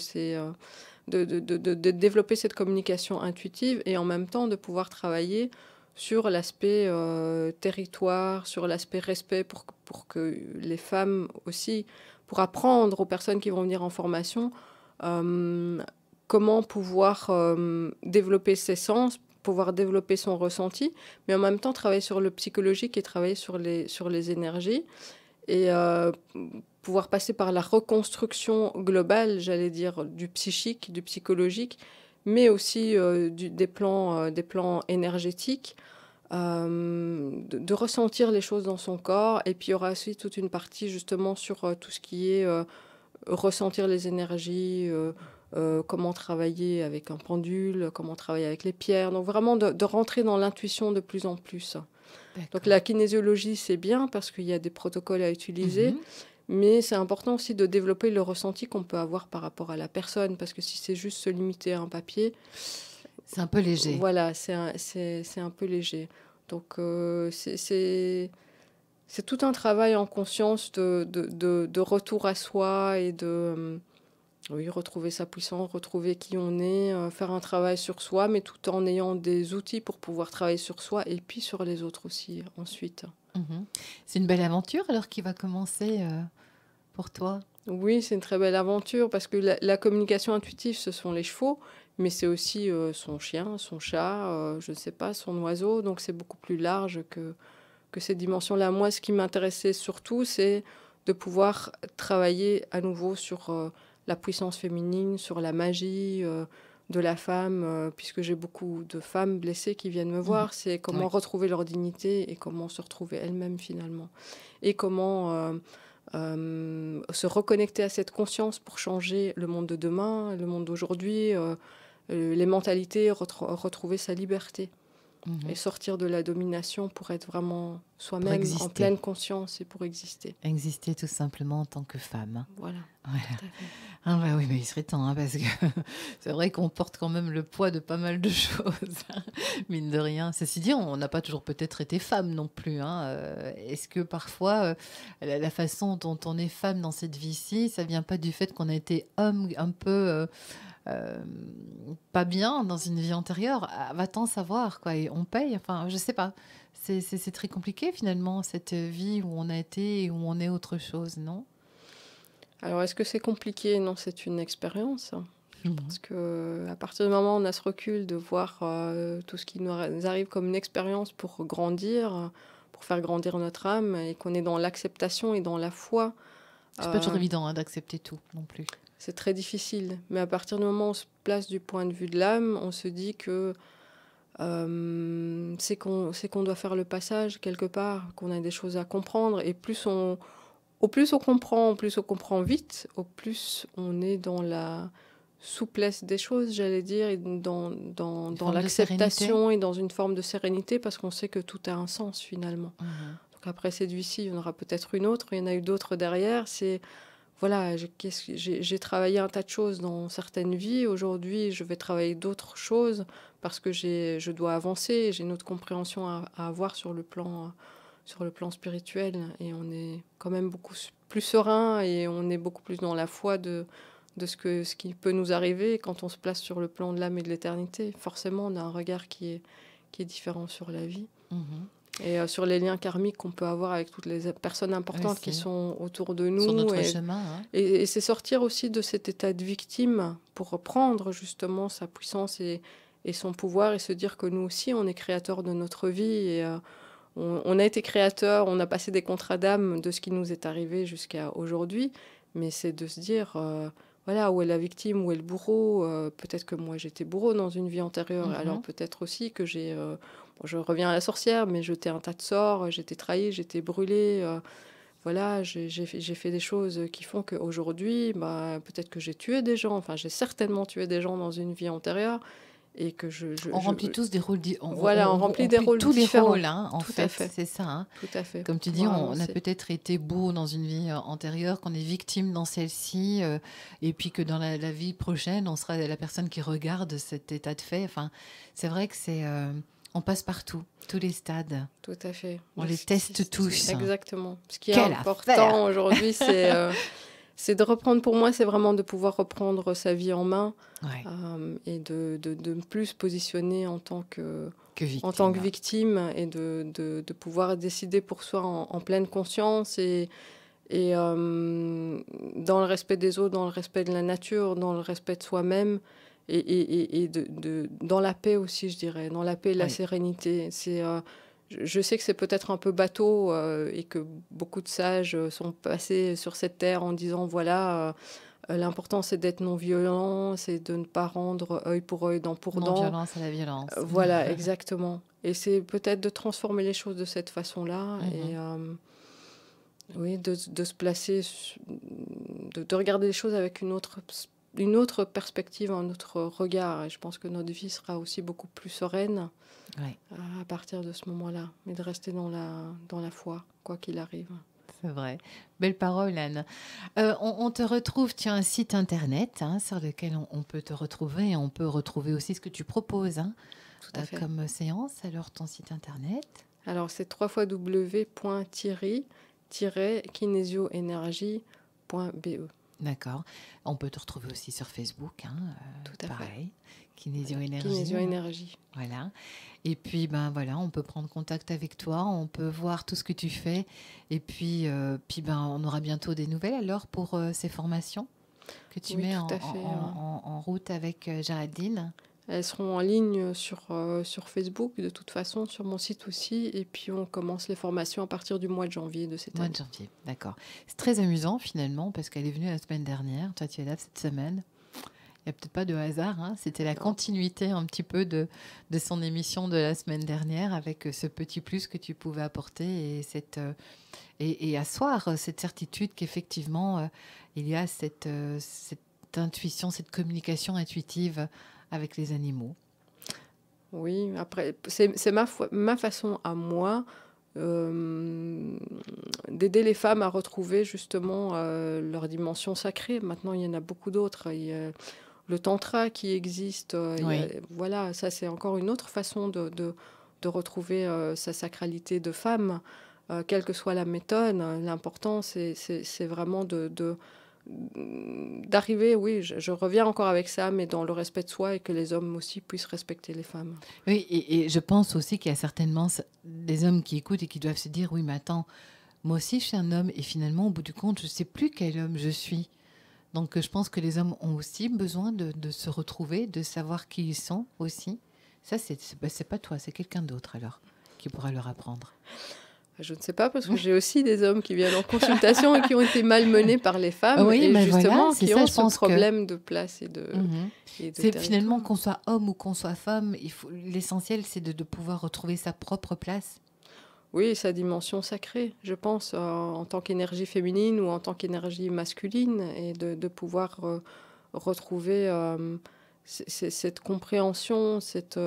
développer cette communication intuitive, et en même temps de pouvoir travailler sur l'aspect territoire, sur l'aspect respect, pour que les femmes aussi, pour apprendre aux personnes qui vont venir en formation, euh, comment pouvoir développer ses sens, pouvoir développer son ressenti, mais en même temps travailler sur le psychologique et travailler sur les énergies et pouvoir passer par la reconstruction globale, j'allais dire, du psychique, du psychologique, mais aussi des plans énergétiques, de ressentir les choses dans son corps. Et puis il y aura aussi toute une partie justement sur tout ce qui est ressentir les énergies, comment travailler avec un pendule, comment travailler avec les pierres. Donc vraiment de rentrer dans l'intuition de plus en plus. Donc la kinésiologie, c'est bien parce qu'il y a des protocoles à utiliser, mais c'est important aussi de développer le ressenti qu'on peut avoir par rapport à la personne, parce que si c'est juste se limiter à un papier... C'est un peu léger. Voilà, c'est un peu léger. Donc c'est tout un travail en conscience de retour à soi et de... oui, retrouver sa puissance, retrouver qui on est, faire un travail sur soi, mais tout en ayant des outils pour pouvoir travailler sur soi et puis sur les autres aussi ensuite. C'est une belle aventure alors qui va commencer pour toi. Oui, c'est une très belle aventure parce que la communication intuitive, ce sont les chevaux, mais c'est aussi son chien, son chat, je ne sais pas, son oiseau. Donc c'est beaucoup plus large que ces dimensions-là. Moi, ce qui m'intéressait surtout, c'est de pouvoir travailler à nouveau sur la puissance féminine, sur la magie de la femme, puisque j'ai beaucoup de femmes blessées qui viennent me voir. C'est comment retrouver leur dignité et comment se retrouver elles-mêmes finalement. Et comment se reconnecter à cette conscience pour changer le monde de demain, le monde d'aujourd'hui, les mentalités, retrouver sa liberté. Et sortir de la domination pour être vraiment soi-même en pleine conscience et pour exister. Exister tout simplement en tant que femme. Voilà. Ah bah oui, mais il serait temps, parce que c'est vrai qu'on porte quand même le poids de pas mal de choses, mine de rien. Ceci dit, on n'a pas toujours peut-être été femme non plus. Est-ce que parfois, la façon dont on est femme dans cette vie-ci, ça vient pas du fait qu'on a été homme un peu... pas bien dans une vie antérieure, va-t-on savoir quoi, et on paye, enfin je sais pas, c'est très compliqué finalement cette vie où on a été et où on est autre chose, non? Alors est-ce que c'est compliqué? Non, c'est une expérience, parce que à partir du moment où on a ce recul de voir tout ce qui nous arrive comme une expérience pour grandir, pour faire grandir notre âme, et qu'on est dans l'acceptation et dans la foi. C'est pas toujours évident d'accepter tout non plus. C'est très difficile, mais à partir du moment où on se place du point de vue de l'âme, on se dit que c'est qu'on doit faire le passage quelque part, qu'on a des choses à comprendre, et au plus on comprend vite, au plus on est dans la souplesse des choses, j'allais dire, et dans l'acceptation et dans une forme de sérénité, parce qu'on sait que tout a un sens finalement. Donc après cette vie-ci, il y en aura peut-être une autre, il y en a eu d'autres derrière, voilà, j'ai travaillé un tas de choses dans certaines vies. Aujourd'hui, je vais travailler d'autres choses parce que je dois avancer. J'ai une autre compréhension à avoir sur le plan spirituel. Et on est quand même beaucoup plus serein et on est beaucoup plus dans la foi de ce qui peut nous arriver quand on se place sur le plan de l'âme et de l'éternité. Forcément, on a un regard qui est différent sur la vie. Et sur les liens karmiques qu'on peut avoir avec toutes les personnes importantes qui sont autour de nous. Sur notre chemin. Et c'est sortir aussi de cet état de victime pour reprendre justement sa puissance et son pouvoir et se dire que nous aussi, on est créateurs de notre vie. Et on a été créateurs, on a passé des contrats d'âme de ce qui nous est arrivé jusqu'à aujourd'hui. Mais c'est de se dire... voilà, où est la victime, où est le bourreau. Peut-être que moi, j'étais bourreau dans une vie antérieure. Alors peut-être aussi que je reviens à la sorcière, mais jeté un tas de sorts, j'étais trahie, j'étais brûlée. Voilà, j'ai fait des choses qui font qu'aujourd'hui, peut-être que j'ai tué des gens. Enfin, j'ai certainement tué des gens dans une vie antérieure. Et que on remplit tous des rôles voilà, on remplit des rôles tous différents. Les rôles, en fait, c'est ça. Tout à fait. Comme tu dis, on a peut-être été beau dans une vie antérieure, qu'on est victime dans celle-ci, et puis que dans la vie prochaine, on sera la personne qui regarde cet état de fait. Enfin, c'est vrai que on passe partout, tous les stades. Tout à fait. On les teste tous. Exactement. Ce qui est important aujourd'hui, c'est de reprendre, pour moi, c'est vraiment de pouvoir reprendre sa vie en main et de ne plus se positionner en tant que victime et de pouvoir décider pour soi en pleine conscience et dans le respect des autres, dans le respect de la nature, dans le respect de soi-même et dans la paix aussi, je dirais, dans la paix et la sérénité. Je sais que c'est peut-être un peu bateau et que beaucoup de sages sont passés sur cette terre en disant voilà, L'important, c'est d'être non violent, c'est de ne pas rendre œil pour œil, dent pour dent. Non-violence à la violence. Voilà, exactement. Et c'est peut-être de transformer les choses de cette façon-là. Et oui, de se placer, de regarder les choses avec une autre perspective, un autre regard. Et je pense que notre vie sera aussi beaucoup plus sereine à partir de ce moment-là. Mais de rester dans la foi, quoi qu'il arrive. C'est vrai. Belle parole, Anne. On te retrouve, tu as un site internet sur lequel on peut te retrouver et on peut retrouver aussi ce que tu proposes Tout à fait. comme séance. Alors, ton site internet? Alors, c'est www.thierry-kinésioénergie.be. D'accord. On peut te retrouver aussi sur Facebook. Tout à pareil. Kinésioénergie. Kinésioénergie. Voilà. Et puis, voilà, on peut prendre contact avec toi, on peut voir tout ce que tu fais. Et puis, on aura bientôt des nouvelles alors pour ces formations que tu mets en route avec Géraldine. Elles seront en ligne sur Facebook, de toute façon, sur mon site aussi. Et puis, on commence les formations à partir du mois de janvier de cette année. Mois de janvier, d'accord. C'est très amusant, finalement, parce qu'elle est venue la semaine dernière. Toi, tu es là cette semaine. Il n'y a peut-être pas de hasard. C'était la continuité un petit peu de son émission de la semaine dernière avec ce petit plus que tu pouvais apporter et asseoir cette certitude qu'effectivement, il y a cette intuition, cette communication intuitive avec les animaux. Oui, après, c'est ma façon à moi d'aider les femmes à retrouver justement leur dimension sacrée. Maintenant, il y en a beaucoup d'autres. Il y a le tantra qui existe. Voilà, ça c'est encore une autre façon de retrouver sa sacralité de femme, quelle que soit la méthode. L'important, c'est vraiment d'arriver, oui, je reviens encore avec ça, mais dans le respect de soi et que les hommes aussi puissent respecter les femmes. Oui, et je pense aussi qu'il y a certainement des hommes qui écoutent et qui doivent se dire, oui, mais attends, moi aussi je suis un homme et finalement, au bout du compte, je ne sais plus quel homme je suis. Donc je pense que les hommes ont aussi besoin de se retrouver, de savoir qui ils sont aussi. Ça, c'est pas toi, c'est quelqu'un d'autre alors qui pourra leur apprendre. Je ne sais pas, parce que j'ai aussi des hommes qui viennent en consultation et qui ont été malmenés par les femmes, oui, et justement voilà, qui ont ce problème de place et de c'est finalement qu'on soit homme ou qu'on soit femme, l'essentiel c'est de pouvoir retrouver sa propre place. Oui, sa dimension sacrée, je pense, en tant qu'énergie féminine ou en tant qu'énergie masculine, et de pouvoir retrouver cette compréhension, cette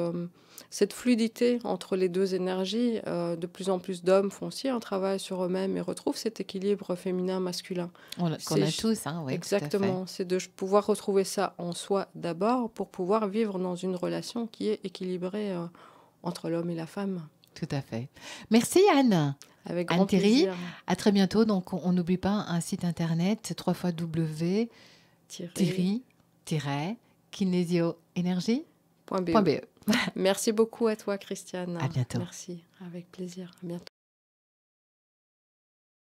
fluidité entre les deux énergies. De plus en plus d'hommes font aussi un travail sur eux-mêmes et retrouvent cet équilibre féminin-masculin. Qu'on a tous, oui. Exactement, c'est de pouvoir retrouver ça en soi d'abord pour pouvoir vivre dans une relation qui est équilibrée entre l'homme et la femme. Tout à fait. Merci Anne. Avec grand plaisir. À très bientôt. Donc on n'oublie pas un site internet www.kinésioénergie.be. Merci beaucoup à toi, Christiane. À bientôt. Merci, avec plaisir. À bientôt.